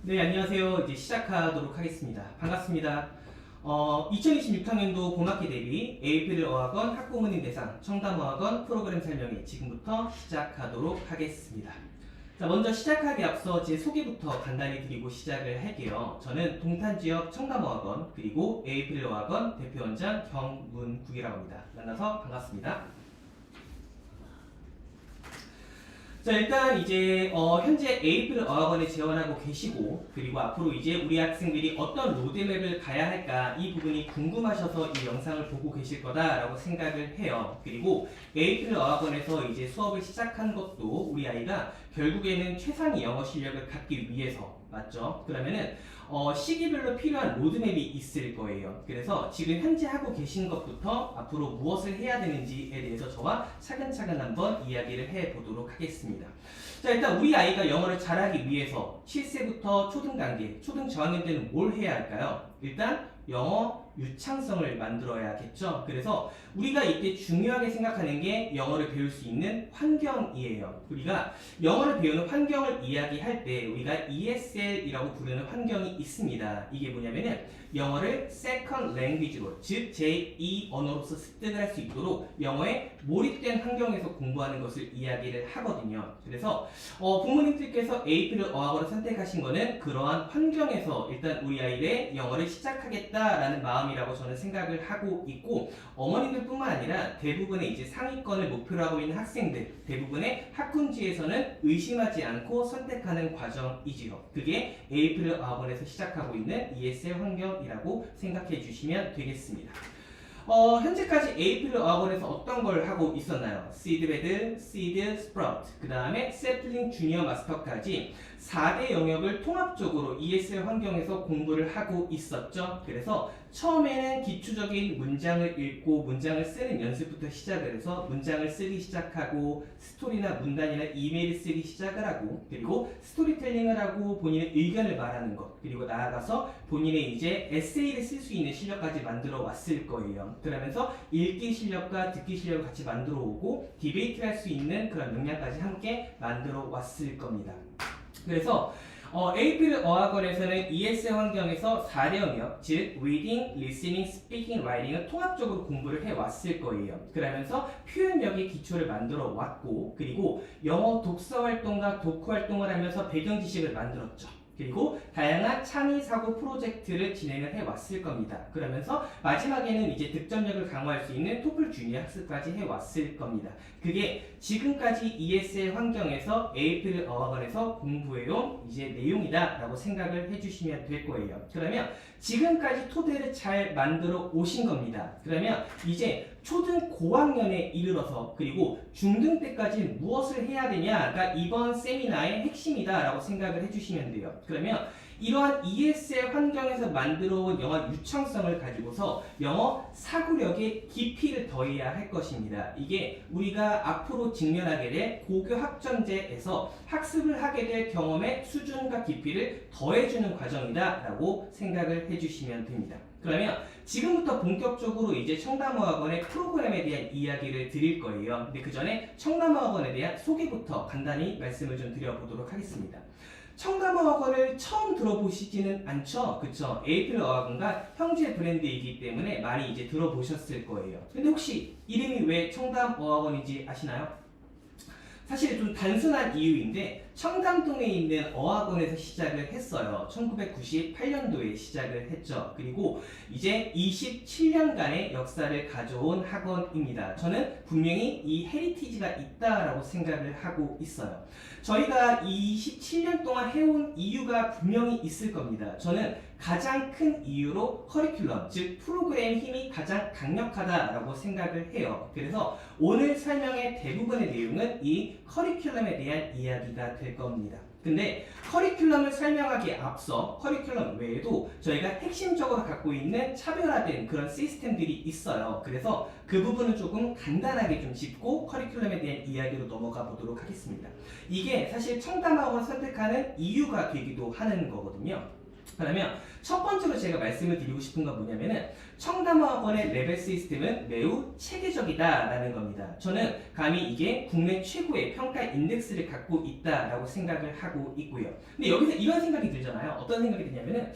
네, 안녕하세요. 이제 시작하도록 하겠습니다. 반갑습니다. 2026학년도 봄학기 대비 에이프릴 어학원 학부모님 대상 청담어학원 프로그램 설명회 지금부터 시작하도록 하겠습니다. 자, 먼저 시작하기 앞서 제 소개부터 간단히 드리고 시작을 할게요. 저는 동탄지역 청담어학원 그리고 에이프릴 어학원 대표원장 경문국이라고 합니다. 만나서 반갑습니다. 자, 일단 이제 현재 에이프릴 어학원에 지원하고 계시고, 그리고 앞으로 이제 우리 학생들이 어떤 로드맵을 가야 할까 이 부분이 궁금하셔서 이 영상을 보고 계실 거다라고 생각을 해요. 그리고 에이프릴 어학원에서 이제 수업을 시작한 것도 우리 아이가 결국에는 최상의 영어 실력을 갖기 위해서 맞죠? 그러면은 시기별로 필요한 로드맵이 있을 거예요. 그래서 지금 현재 하고 계신 것부터 앞으로 무엇을 해야 되는지에 대해서 저와 차근차근 한번 이야기를 해보도록 하겠습니다. 자, 일단 우리 아이가 영어를 잘하기 위해서 7세부터 초등 단계, 초등 저학년 때는 뭘 해야 할까요? 일단 영어 유창성을 만들어야겠죠. 그래서 우리가 이때 중요하게 생각하는 게 영어를 배울 수 있는 환경이에요. 우리가 영어를 배우는 환경을 이야기할 때 우리가 ESL이라고 부르는 환경이 있습니다. 이게 뭐냐면은 영어를 second language로, 즉 제2 언어로서 습득을 할 수 있도록 영어에 몰입된 환경에서 공부하는 것을 이야기를 하거든요. 그래서 부모님들께서 에이프릴 어학원을 선택하신 거는 그러한 환경에서 일단 우리 아이의 영어를 시작하겠다라는 마음이라고 저는 생각을 하고 있고, 어머님들 뿐만 아니라 대부분의 이제 상위권을 목표로 하고 있는 학생들, 대부분의 학군지에서는 의심하지 않고 선택하는 과정이지요. 그게 에이프릴 어학원에서 시작하고 있는 ESL 환경이라고 생각해 주시면 되겠습니다. 현재까지 에이프릴 어학원에서 어떤 걸 하고 있었나요? 시드베드, 시드, 스프라우트, 그 다음에 세플링 주니어 마스터까지 4대 영역을 통합적으로 ESL 환경에서 공부를 하고 있었죠. 그래서 처음에는 기초적인 문장을 읽고 문장을 쓰는 연습부터 시작을 해서 문장을 쓰기 시작하고 스토리나 문단이나 이메일을 쓰기 시작을 하고, 그리고 스토리텔링을 하고 본인의 의견을 말하는 것, 그리고 나아가서 본인의 이제 에세이를 쓸 수 있는 실력까지 만들어 왔을 거예요. 그러면서 읽기 실력과 듣기 실력을 같이 만들어 오고 디베이트를 할 수 있는 그런 역량까지 함께 만들어 왔을 겁니다. 그래서 에이프릴 어학원에서는 ESL 환경에서 4대 영역, 즉 Reading, Listening, Speaking, Writing을 통합적으로 공부를 해왔을 거예요. 그러면서 표현력의 기초를 만들어 왔고, 그리고 영어 독서 활동과 독후 활동을 하면서 배경 지식을 만들었죠. 그리고 다양한 창의 사고 프로젝트를 진행을 해왔을 겁니다. 그러면서 마지막에는 이제 득점력을 강화할 수 있는 토플 주니어 학습까지 해왔을 겁니다. 그게 지금까지 ESL 환경에서 에이프릴 어학원에서 공부해온 이제 내용이다라고 생각을 해주시면 될 거예요. 그러면 지금까지 토대를 잘 만들어 오신 겁니다. 그러면 이제 초등 고학년에 이르러서 그리고 중등 때까지 무엇을 해야 되냐가 이번 세미나의 핵심이다라고 생각을 해주시면 돼요. 그러면 이러한 ESL 환경에서 만들어온 영어 유창성을 가지고서 영어 사고력의 깊이를 더해야 할 것입니다. 이게 우리가 앞으로 직면하게 될 고교 학점제에서 학습을 하게 될 경험의 수준과 깊이를 더해주는 과정이다라고 생각을 해주시면 됩니다. 그러면 지금부터 본격적으로 이제 청담어학원의 프로그램에 대한 이야기를 드릴 거예요. 근데 그 전에 청담어학원에 대한 소개부터 간단히 말씀을 좀 드려보도록 하겠습니다. 청담어학원을 처음 들어보시지는 않죠? 그쵸? 에이프릴 어학원과 형제 브랜드이기 때문에 많이 이제 들어보셨을 거예요. 근데 혹시 이름이 왜 청담어학원인지 아시나요? 사실 좀 단순한 이유인데 청담동에 있는 어학원에서 시작을 했어요. 1998년도에 시작을 했죠. 그리고 이제 27년간의 역사를 가져온 학원입니다. 저는 분명히 이 헤리티지가 있다라고 생각을 하고 있어요. 저희가 27년 동안 해온 이유가 분명히 있을 겁니다. 저는 가장 큰 이유로 커리큘럼, 즉 프로그램 힘이 가장 강력하다라고 생각을 해요. 그래서 오늘 설명의 대부분의 내용은 이 커리큘럼에 대한 이야기가 될 겁니다. 근데 커리큘럼을 설명하기에 앞서 커리큘럼 외에도 저희가 핵심적으로 갖고 있는 차별화된 그런 시스템들이 있어요. 그래서 그 부분은 조금 간단하게 좀 짚고 커리큘럼에 대한 이야기로 넘어가 보도록 하겠습니다. 이게 사실 청담학원을 선택하는 이유가 되기도 하는 거거든요. 그러면 첫 번째로 제가 말씀을 드리고 싶은 건 뭐냐면은 청담어학원의 레벨 시스템은 매우 체계적이다라는 겁니다. 저는 감히 이게 국내 최고의 평가 인덱스를 갖고 있다라고 생각을 하고 있고요. 근데 여기서 이런 생각이 들잖아요. 어떤 생각이 드냐면은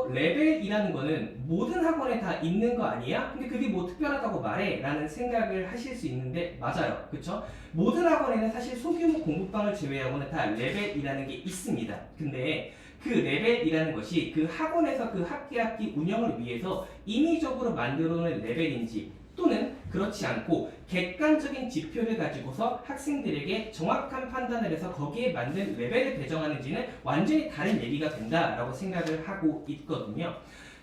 레벨이라는 거는 모든 학원에 다 있는 거 아니야? 근데 그게 뭐 특별하다고 말해? 라는 생각을 하실 수 있는데 맞아요. 그쵸? 모든 학원에는 사실 소규모 공부방을 제외하고는 다 레벨이라는 게 있습니다. 근데 그 레벨이라는 것이 그 학원에서 그 학기 운영을 위해서 인위적으로 만들어 놓은 레벨인지 또는 그렇지 않고 객관적인 지표를 가지고서 학생들에게 정확한 판단을 해서 거기에 맞는 레벨을 배정하는지는 완전히 다른 얘기가 된다라고 생각을 하고 있거든요.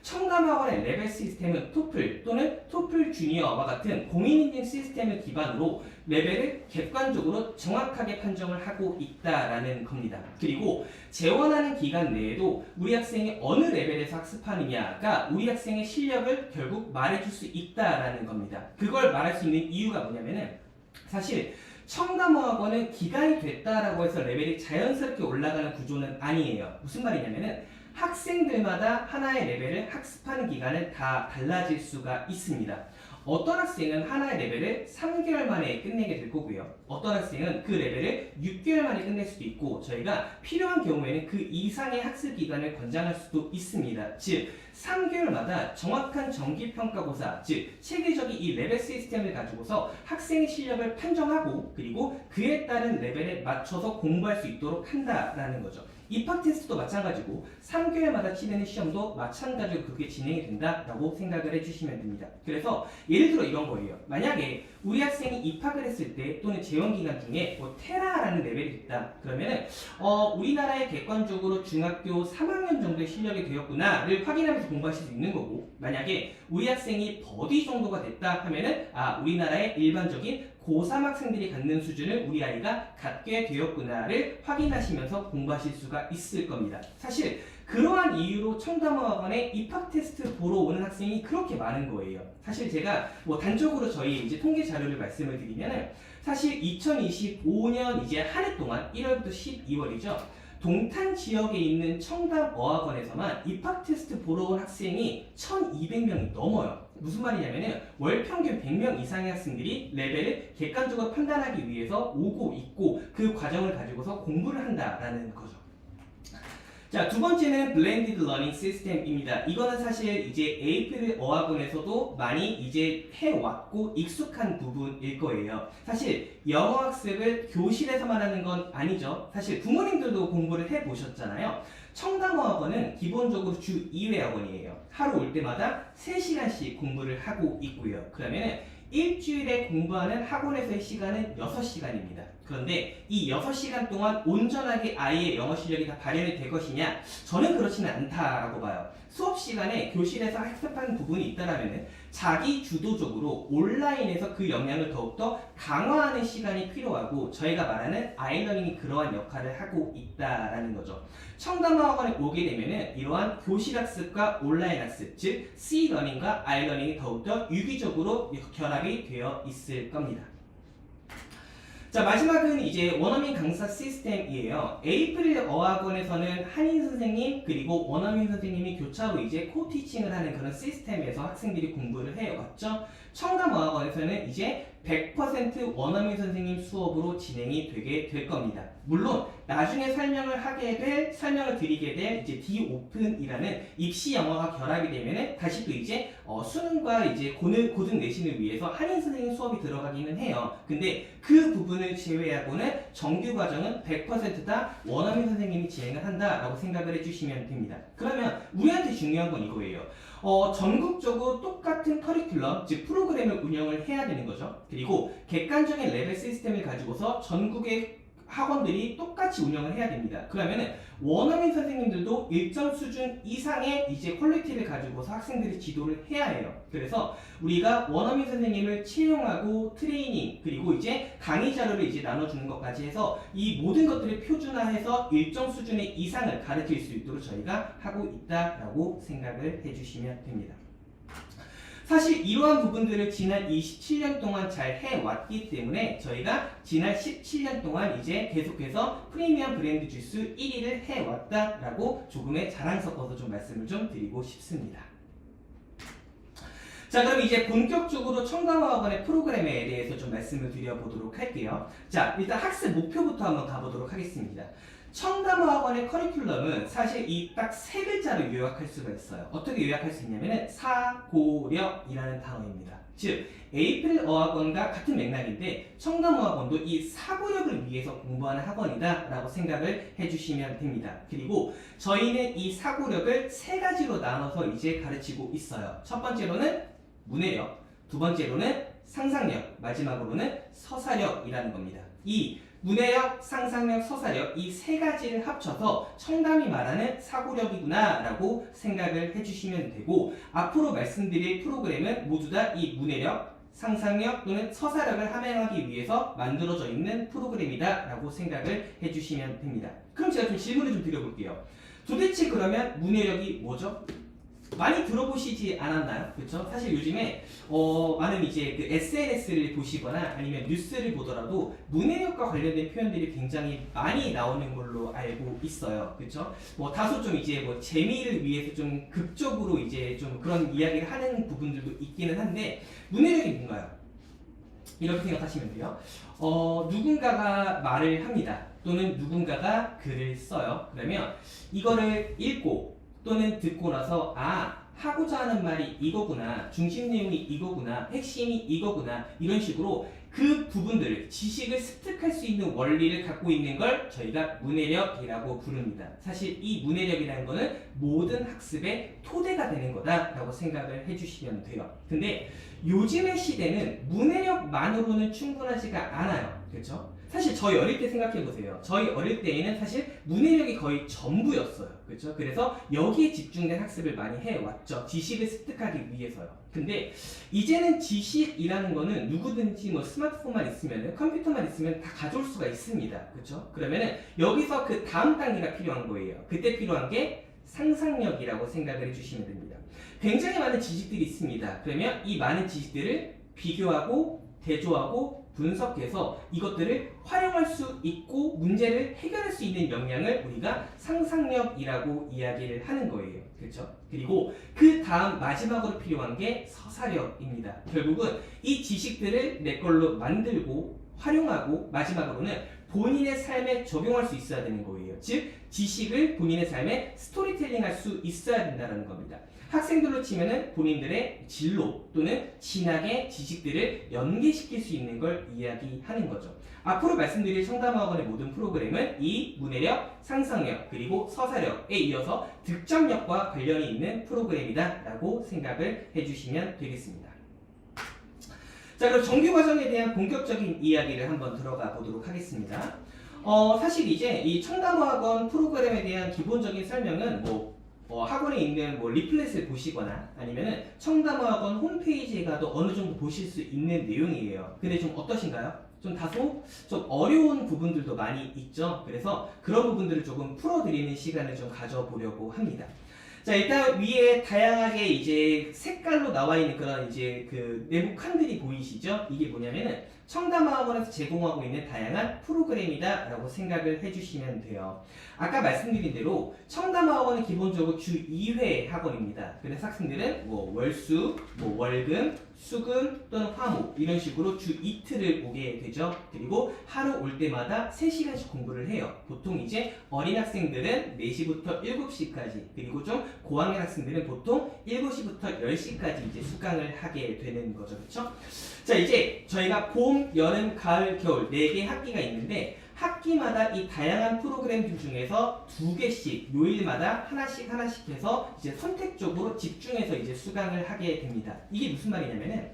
청담학원의 레벨 시스템은 토플 또는 토플 주니어와 같은 공인인증 시스템을 기반으로 레벨을 객관적으로 정확하게 판정을 하고 있다라는 겁니다. 그리고 재원하는 기간 내에도 우리 학생이 어느 레벨에서 학습하느냐가 우리 학생의 실력을 결국 말해줄 수 있다라는 겁니다. 그걸 말할 수 있는 이유가 뭐냐면은 사실 청담어학원은 기간이 됐다라고 해서 레벨이 자연스럽게 올라가는 구조는 아니에요. 무슨 말이냐면은 학생들마다 하나의 레벨을 학습하는 기간은 다 달라질 수가 있습니다. 어떤 학생은 하나의 레벨을 3개월 만에 끝내게 될 거고요. 어떤 학생은 그 레벨을 6개월 만에 끝낼 수도 있고 저희가 필요한 경우에는 그 이상의 학습 기간을 권장할 수도 있습니다. 즉 3개월마다 정확한 정기평가고사, 즉 체계적인 이 레벨 시스템을 가지고서 학생의 실력을 판정하고 그리고 그에 따른 레벨에 맞춰서 공부할 수 있도록 한다라는 거죠. 입학 테스트도 마찬가지고 3개월마다 치르는 시험도 마찬가지로 그렇게 진행이 된다라고 생각을 해주시면 됩니다. 그래서 예를 들어 이런 거예요. 만약에 우리 학생이 입학을 했을 때 또는 재원 기간 중에 뭐 테라라는 레벨이 있다. 그러면은 우리나라에 객관적으로 중학교 3학년 정도의 실력이 되었구나를 확인하면서 공부하실 수 있는 거고 만약에 우리 학생이 버디 정도가 됐다 하면은 우리나라의 일반적인 고3 학생들이 갖는 수준을 우리 아이가 갖게 되었구나를 확인하시면서 공부하실 수가 있을 겁니다. 사실 그러한 이유로 청담어학원에 입학 테스트 보러 오는 학생이 그렇게 많은 거예요. 사실 제가 뭐 단적으로 저희 이제 통계 자료를 말씀을 드리면은 사실 2025년 이제 한 해 동안 1월부터 12월이죠. 동탄 지역에 있는 청담어학원에서만 입학 테스트 보러 온 학생이 1,200명이 넘어요. 무슨 말이냐면은 월 평균 100명 이상의 학생들이 레벨을 객관적으로 판단하기 위해서 오고 있고 그 과정을 가지고서 공부를 한다라는 거죠. 자, 두 번째는 블렌디드 러닝 시스템입니다. 이거는 사실 이제 에이프릴 어학원에서도 많이 이제 해왔고 익숙한 부분일 거예요. 사실 영어 학습을 교실에서만 하는 건 아니죠. 사실 부모님들도 공부를 해보셨잖아요. 청담어학원은 기본적으로 주 2회 학원이에요. 하루 올 때마다 3시간씩 공부를 하고 있고요. 그러면은 일주일에 공부하는 학원에서의 시간은 6시간입니다. 그런데 이 6시간 동안 온전하게 아이의 영어 실력이 다 발현이 될 것이냐? 저는 그렇지는 않다라고 봐요. 수업 시간에 교실에서 학습하는 부분이 있다라면 자기 주도적으로 온라인에서 그 역량을 더욱더 강화하는 시간이 필요하고 저희가 말하는 아이러닝이 그러한 역할을 하고 있다라는 거죠. 청담어학원에 오게 되면은 이러한 교실 학습과 온라인 학습, 즉 C러닝과 I러닝이 더욱더 유기적으로 결합이 되어 있을 겁니다. 자, 마지막은 이제 원어민 강사 시스템이에요. 에이프릴 어학원에서는 한인 선생님 그리고 원어민 선생님이 교차로 이제 코티칭을 하는 그런 시스템에서 학생들이 공부를 해왔죠. 청담어학원에서는 이제 100% 원어민 선생님 수업으로 진행이 되게 될 겁니다. 물론 나중에 설명을 드리게 될 이제 디오픈이라는 입시 영어가 결합이 되면은 다시 또 이제 수능과 이제 고등 내신을 위해서 한인 선생님 수업이 들어가기는 해요. 근데 그 부분을 제외하고는 정규 과정은 100%다 원어민 선생님이 진행을 한다라고 생각을 해주시면 됩니다. 그러면 우리한테 중요한 건 이거예요. 전국적으로 똑같은 커리큘럼, 즉 프로그램을 운영을 해야 되는 거죠. 그리고 객관적인 레벨 시스템을 가지고서 전국의 학원들이 똑같이 운영을 해야 됩니다. 그러면은 원어민 선생님들도 일정 수준 이상의 이제 퀄리티를 가지고서 학생들이 지도를 해야 해요. 그래서 우리가 원어민 선생님을 채용하고 트레이닝 그리고 이제 강의 자료를 이제 나눠주는 것까지 해서 이 모든 것들을 표준화해서 일정 수준의 이상을 가르칠 수 있도록 저희가 하고 있다라고 생각을 해주시면 됩니다. 사실 이러한 부분들을 지난 27년 동안 잘 해왔기 때문에 저희가 지난 17년 동안 이제 계속해서 프리미엄 브랜드 주스 1위를 해왔다라고 조금의 자랑 섞어서 좀 말씀을 좀 드리고 싶습니다. 자, 그럼 이제 본격적으로 청담화학원의 프로그램에 대해서 좀 말씀을 드려보도록 할게요. 자, 일단 학습 목표부터 한번 가보도록 하겠습니다. 청담화학원의 커리큘럼은 사실 이 딱 세 글자로 요약할 수가 있어요. 어떻게 요약할 수 있냐면은 사고력이라는 단어입니다. 즉 에이프릴 어학원과 같은 맥락인데 청담어학원도 이 사고력을 위해서 공부하는 학원이다 라고 생각을 해주시면 됩니다. 그리고 저희는 이 사고력을 세 가지로 나눠서 이제 가르치고 있어요. 첫 번째로는 문해력, 두 번째로는 상상력, 마지막으로는 서사력이라는 겁니다. 이 문해력, 상상력, 서사력 이 세 가지를 합쳐서 청담이 말하는 사고력이구나 라고 생각을 해주시면 되고, 앞으로 말씀드릴 프로그램은 모두 다 이 문해력, 상상력 또는 서사력을 함양하기 위해서 만들어져 있는 프로그램이다 라고 생각을 해주시면 됩니다. 그럼 제가 좀 질문을 좀 드려볼게요. 도대체 그러면 문해력이 뭐죠? 많이 들어보시지 않았나요? 그렇죠? 사실 요즘에 많은 이제 그 SNS를 보시거나 아니면 뉴스를 보더라도 문해력과 관련된 표현들이 굉장히 많이 나오는 걸로 알고 있어요. 그렇죠? 뭐 다소 좀 이제 뭐 재미를 위해서 좀 극적으로 이제 좀 그런 이야기를 하는 부분들도 있기는 한데, 문해력이 뭔가요? 이렇게 생각하시면 돼요. 누군가가 말을 합니다. 또는 누군가가 글을 써요. 그러면 이거를 읽고 또는 듣고 나서 하고자 하는 말이 이거구나, 중심 내용이 이거구나, 핵심이 이거구나, 이런 식으로 그 부분들을, 지식을 습득할 수 있는 원리를 갖고 있는 걸 저희가 문해력이라고 부릅니다. 사실 이 문해력이라는 거는 모든 학습의 토대가 되는 거다라고 생각을 해주시면 돼요. 근데 요즘의 시대는 문해력만으로는 충분하지가 않아요. 그렇죠? 사실 저희 어릴 때 생각해보세요. 저희 어릴 때에는 사실 문해력이 거의 전부였어요. 그렇죠? 그래서 여기에 집중된 학습을 많이 해왔죠. 지식을 습득하기 위해서요. 근데 이제는 지식이라는 거는 누구든지 뭐 스마트폰만 있으면, 컴퓨터만 있으면 다 가져올 수가 있습니다. 그렇죠? 그러면은 여기서 그 다음 단계가 필요한 거예요. 그때 필요한 게 상상력이라고 생각을 해주시면 됩니다. 굉장히 많은 지식들이 있습니다. 그러면 이 많은 지식들을 비교하고 대조하고 분석해서 이것들을 활용할 수 있고 문제를 해결할 수 있는 역량을 우리가 상상력이라고 이야기를 하는 거예요. 그렇죠? 그리고 그 다음 마지막으로 필요한 게 서사력입니다. 결국은 이 지식들을 내 걸로 만들고 활용하고 마지막으로는 본인의 삶에 적용할 수 있어야 되는 거예요. 즉 지식을 본인의 삶에 스토리텔링 할 수 있어야 된다는 겁니다. 학생들로 치면은 본인들의 진로 또는 진학의 지식들을 연계시킬 수 있는 걸 이야기하는 거죠. 앞으로 말씀드릴 청담학원의 모든 프로그램은 이 문해력, 상상력, 그리고 서사력에 이어서 득점력과 관련이 있는 프로그램이다 라고 생각을 해주시면 되겠습니다. 자, 그럼 정규 과정에 대한 본격적인 이야기를 한번 들어가 보도록 하겠습니다. 사실 이제 이 청담학원 프로그램에 대한 기본적인 설명은 학원에 있는 리플렛을 보시거나 아니면은 청담학원 홈페이지에 가도 어느 정도 보실 수 있는 내용이에요. 근데 좀 어떠신가요? 좀 다소 좀 어려운 부분들도 많이 있죠. 그래서 그런 부분들을 조금 풀어드리는 시간을 좀 가져보려고 합니다. 자, 일단 위에 다양하게 이제 색깔로 나와 있는 그런 이제 그 내부 칸들이 보이시죠? 이게 뭐냐면은 청담학원에서 제공하고 있는 다양한 프로그램이다 라고 생각을 해주시면 돼요. 아까 말씀드린 대로 청담학원은 기본적으로 주 2회 학원입니다. 그래서 학생들은 월수, 월금, 수금 또는 화목 이런 식으로 주 이틀을 오게 되죠. 그리고 하루 올 때마다 3시간씩 공부를 해요. 보통 이제 어린 학생들은 4시부터 7시까지, 그리고 좀 고학년 학생들은 보통 7시부터 10시까지 이제 수강을 하게 되는 거죠. 그렇죠? 자, 이제 저희가 봄, 여름, 가을, 겨울 4개의 학기가 있는데 학기마다 이 다양한 프로그램들 중에서 2개씩 요일마다 하나씩 해서 이제 선택적으로 집중해서 이제 수강을 하게 됩니다. 이게 무슨 말이냐면은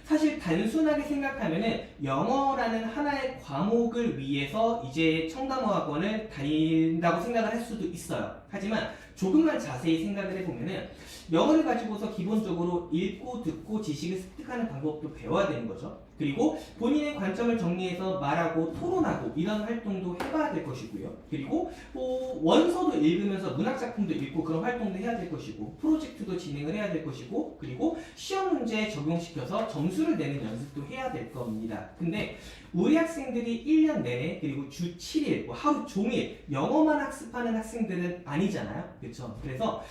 사실 단순하게 생각하면은 영어라는 하나의 과목을 위해서 이제 청담어학원을 다닌다고 생각을 할 수도 있어요. 하지만 조금만 자세히 생각을 해보면은 영어를 가지고서 기본적으로 읽고 듣고 지식을 습득하는 방법도 배워야 되는 거죠. 그리고 본인의 관점을 정리해서 말하고 토론하고 이런 활동도 해봐야 될 것이고요. 그리고 원서도 읽으면서 문학작품도 읽고 그런 활동도 해야 될 것이고 프로젝트도 진행을 해야 될 것이고 그리고 시험 문제에 적용시켜서 점수를 내는 연습도 해야 될 겁니다. 근데 우리 학생들이 1년 내내 그리고 주 7일 하루 종일 영어만 학습하는 학생들은 아니잖아요. 그렇죠? 그래서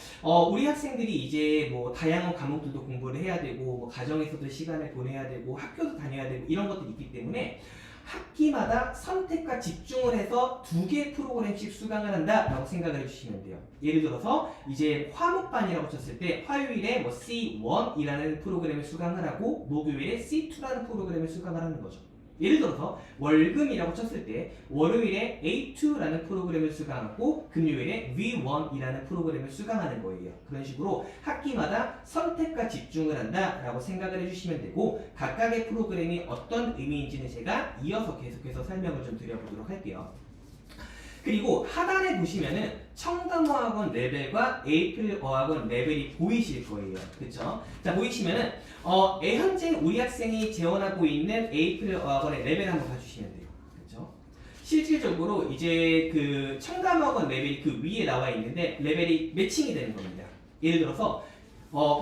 우리 학생들이 이제 뭐 다양한 과목들도 공부를 해야 되고 뭐 가정에서도 시간을 보내야 되고 학교도 다녀야 되고 이런 것들이 있기 때문에 학기마다 선택과 집중을 해서 2개의 프로그램씩 수강을 한다라고 생각을 해주시면 돼요. 예를 들어서 이제 화목반이라고 쳤을 때 화요일에 뭐 C1이라는 프로그램을 수강을 하고 목요일에 C2라는 프로그램을 수강을 하는 거죠. 예를 들어서 월금이라고 쳤을 때 월요일에 A2라는 프로그램을 수강하고 금요일에 V1이라는 프로그램을 수강하는 거예요. 그런 식으로 학기마다 선택과 집중을 한다라고 생각을 해주시면 되고 각각의 프로그램이 어떤 의미인지는 제가 이어서 계속해서 설명을 좀 드려보도록 할게요. 그리고 하단에 보시면은 청담어학원 레벨과 에이플 어학원 레벨이 보이실 거예요. 그렇죠? 자, 보이시면은 현재 우리 학생이 재원하고 있는 에이플 어학원의 레벨 한번 봐주시면 돼요. 그렇죠? 실질적으로 이제 그 청담어학원 레벨이 그 위에 나와 있는데 레벨이 매칭이 되는 겁니다. 예를 들어서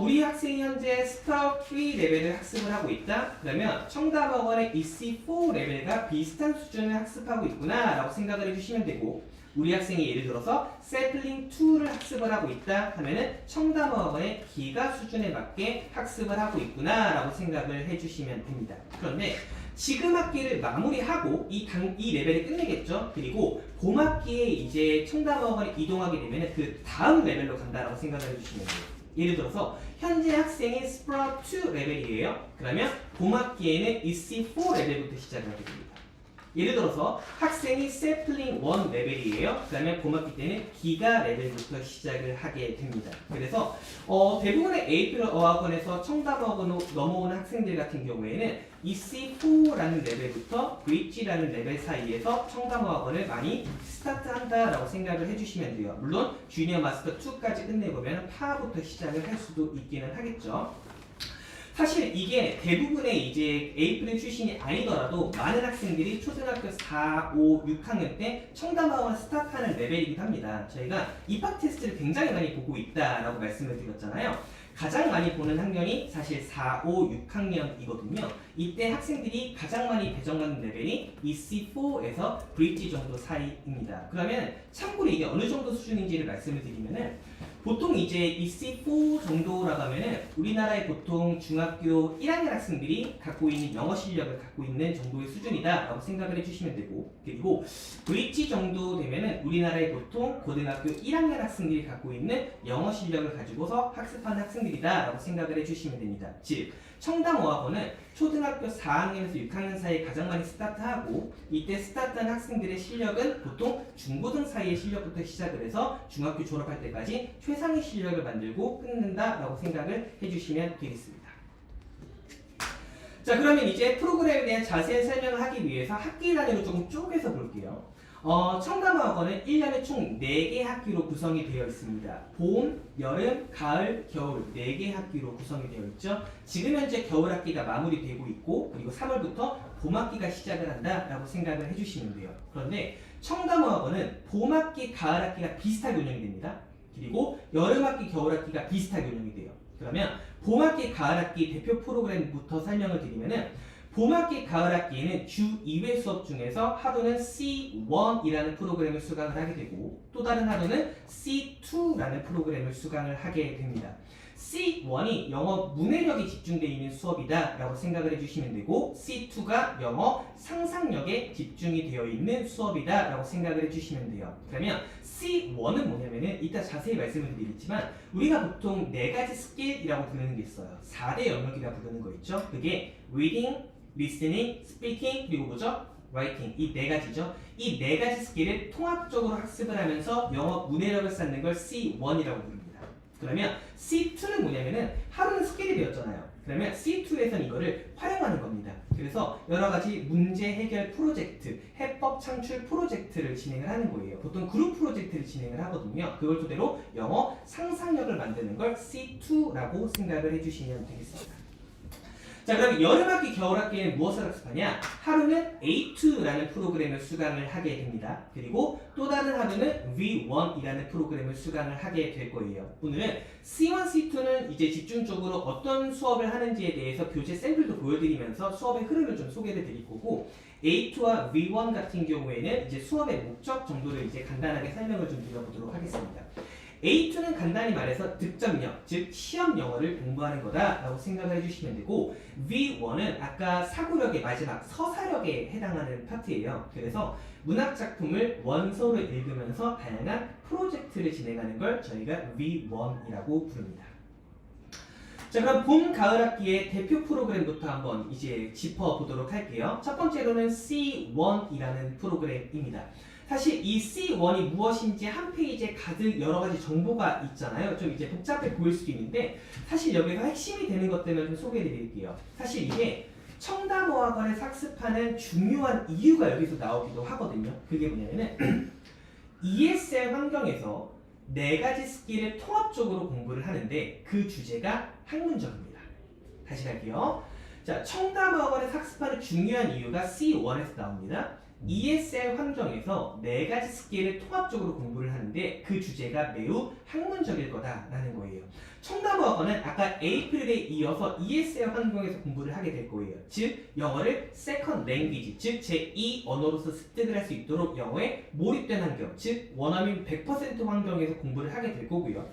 우리 학생이 현재 스타트 3 레벨을 학습을 하고 있다. 그러면 청담어학원의 EC4 레벨과 비슷한 수준을 학습하고 있구나 라고 생각을 해주시면 되고 우리 학생이 예를 들어서 세플링 2를 학습을 하고 있다 하면은 청담어학원의 기가 수준에 맞게 학습을 하고 있구나 라고 생각을 해주시면 됩니다. 그런데 지금 학기를 마무리하고 이 레벨을 끝내겠죠. 그리고 봄 학기에 이제 청담어학원에 이동하게 되면은 그 다음 레벨로 간다라고 생각을 해주시면 돼요. 예를 들어서 현재 학생이 스프라우트 2 레벨이에요. 그러면 봄 학기에는 EC4 레벨부터 시작을 하게 됩니다. 예를 들어서 학생이 세플링 1 레벨이에요. 그러면 봄 학기 때는 기가 레벨부터 시작을 하게 됩니다. 그래서 대부분의 에이플 어학원에서 청담어학원으로 넘어오는 학생들 같은 경우에는 EC4라는 레벨부터 브릿지라는 레벨 사이에서 청담어학원을 많이 스타트한다라고 생각을 해주시면 돼요. 물론 주니어 마스터 2까지 끝내보면 파부터 시작을 할 수도 있기는 하겠죠. 사실 이게 대부분의 이제 에이플 출신이 아니더라도 많은 학생들이 초등학교 4, 5, 6학년 때 청담어학원 스타트하는 레벨이기도 합니다. 저희가 입학 테스트를 굉장히 많이 보고 있다라고 말씀을 드렸잖아요. 가장 많이 보는 학년이 사실 4, 5, 6학년이거든요. 이때 학생들이 가장 많이 배정받는 레벨이 EC4에서 브릿지 정도 사이입니다. 그러면 참고로 이게 어느 정도 수준인지를 말씀을 드리면은 보통 이제 EC4 정도라고 하면은 우리나라의 보통 중학교 1학년 학생들이 갖고 있는 영어 실력을 갖고 있는 정도의 수준이다라고 생각을 해주시면 되고 그리고 브릿지 정도 되면은 우리나라의 보통 고등학교 1학년 학생들이 갖고 있는 영어 실력을 가지고서 학습하는 학생들이다라고 생각을 해주시면 됩니다. 즉 청담어학원은 초등학교 4학년에서 6학년 사이에 가장 많이 스타트하고 이때 스타트한 학생들의 실력은 보통 중고등 사이의 실력부터 시작을 해서 중학교 졸업할 때까지 최상의 실력을 만들고 끝낸다라고 생각을 해주시면 되겠습니다. 자, 그러면 이제 프로그램에 대한 자세한 설명을 하기 위해서 학기 단위로 조금 쪼개서 볼게요. 청담어학원은 1년에 총 4개 학기로 구성이 되어 있습니다. 봄, 여름, 가을, 겨울 4개 학기로 구성이 되어 있죠. 지금 현재 겨울 학기가 마무리되고 있고 그리고 3월부터 봄 학기가 시작을 한다라고 생각을 해주시면 돼요. 그런데 청담어학원은 봄 학기, 가을 학기가 비슷하게 운영이 됩니다. 그리고 여름 학기, 겨울 학기가 비슷하게 운영이 돼요. 그러면 봄 학기, 가을 학기 대표 프로그램부터 설명을 드리면은 봄학기, 가을학기에는 주 2회 수업 중에서 하루는 C1이라는 프로그램을 수강을 하게 되고 또 다른 하루는 C2라는 프로그램을 수강을 하게 됩니다. C1이 영어 문해력이 집중되어 있는 수업이다 라고 생각을 해주시면 되고 C2가 영어 상상력에 집중이 되어 있는 수업이다 라고 생각을 해주시면 돼요. 그러면 C1은 뭐냐면은 이따 자세히 말씀을 드리겠지만 우리가 보통 4가지 스킬이라고 부르는 게 있어요. 4대 영역이라고 부르는 거 있죠. 그게 reading, listening, speaking, 그리고 뭐죠? writing. 이 4가지죠. 이 4가지 스킬을 통합적으로 학습을 하면서 영어 문해력을 쌓는 걸 C1이라고 부릅니다. 그러면 C2는 뭐냐면은 하루는 스킬이 되었잖아요. 그러면 C2에서는 이거를 활용하는 겁니다. 그래서 여러 가지 문제 해결 프로젝트, 해법 창출 프로젝트를 진행을 하는 거예요. 보통 그룹 프로젝트를 진행을 하거든요. 그걸 토대로 영어 상상력을 만드는 걸 C2라고 생각을 해주시면 되겠습니다. 자, 그럼 여름학기, 겨울학기에는 무엇을 학습하냐? 하루는 A2라는 프로그램을 수강을 하게 됩니다. 그리고 또 다른 하루는 V1이라는 프로그램을 수강을 하게 될 거예요. 오늘은 C1, C2는 이제 집중적으로 어떤 수업을 하는지에 대해서 교재 샘플도 보여드리면서 수업의 흐름을 좀 소개를 드릴 거고, A2와 V1 같은 경우에는 이제 수업의 목적 정도를 이제 간단하게 설명을 좀 드려보도록 하겠습니다. A2는 간단히 말해서 득점력, 즉 시험 영어를 공부하는 거다라고 생각을 해주시면 되고, V1은 아까 사고력의 마지막 서사력에 해당하는 파트예요. 그래서 문학 작품을 원서로 읽으면서 다양한 프로젝트를 진행하는 걸 저희가 V1이라고 부릅니다. 자, 그럼 봄, 가을 학기의 대표 프로그램부터 한번 이제 짚어보도록 할게요. 첫 번째로는 C1이라는 프로그램입니다. 사실 이 C1이 무엇인지 한 페이지에 가득 여러 가지 정보가 있잖아요. 좀 이제 복잡해 보일 수도 있는데, 사실 여기서 핵심이 되는 것들만 좀 소개해 드릴게요. 사실 이게 청담어학원에서 학습하는 중요한 이유가 여기서 나오기도 하거든요. 그게 뭐냐면은 ESL 환경에서 4가지 스킬을 통합적으로 공부를 하는데 그 주제가 학문적입니다. 다시 갈게요. 자, 청담어학원에서 학습하는 중요한 이유가 C1에서 나옵니다. ESL 환경에서 4가지 스킬을 통합적으로 공부를 하는데 그 주제가 매우 학문적일 거다라는 거예요. 청담어학원은 아까 에이프릴에 이어서 ESL 환경에서 공부를 하게 될 거예요. 즉 영어를 세컨드 랭귀지, 즉 제2 언어로서 습득을 할 수 있도록 영어에 몰입된 환경, 즉 원어민 100% 환경에서 공부를 하게 될 거고요.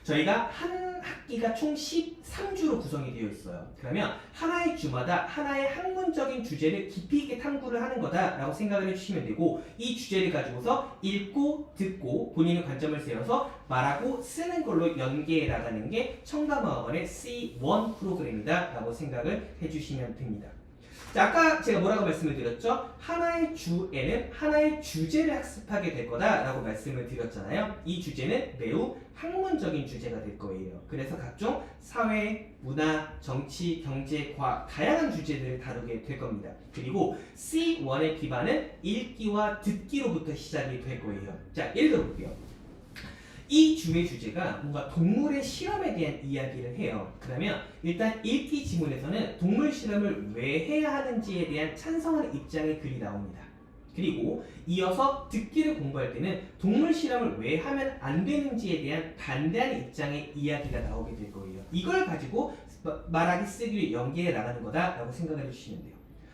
저희가 한 학기가 총 13주로 구성이 되어 있어요. 그러면 하나의 주마다 하나의 학문적인 주제를 깊이 있게 탐구를 하는 거다라고 생각을 해주시면 되고, 이 주제를 가지고서 읽고 듣고 본인의 관점을 세워서 말하고 쓰는 걸로 연계해 나가는 게 청담어학원의 C1 프로그램이다라고 생각을 해주시면 됩니다. 자, 아까 제가 뭐라고 말씀을 드렸죠? 하나의 주에는 하나의 주제를 학습하게 될 거다라고 말씀을 드렸잖아요. 이 주제는 매우 학문적인 주제가 될 거예요. 그래서 각종 사회, 문화, 정치, 경제, 과학 다양한 주제들을 다루게 될 겁니다. 그리고 C1의 기반은 읽기와 듣기로부터 시작이 될 거예요. 자, 예를 들어볼게요. 이 주의 주제가 뭔가 동물의 실험에 대한 이야기를 해요. 그러면 일단 읽기 지문에서는 동물 실험을 왜 해야 하는지에 대한 찬성하는 입장의 글이 나옵니다. 그리고 이어서 듣기를 공부할 때는 동물 실험을 왜 하면 안 되는지에 대한 반대하는 입장의 이야기가 나오게 될 거예요. 이걸 가지고 말하기 쓰기를 연계해 나가는 거다라고 생각해 주시면 돼요.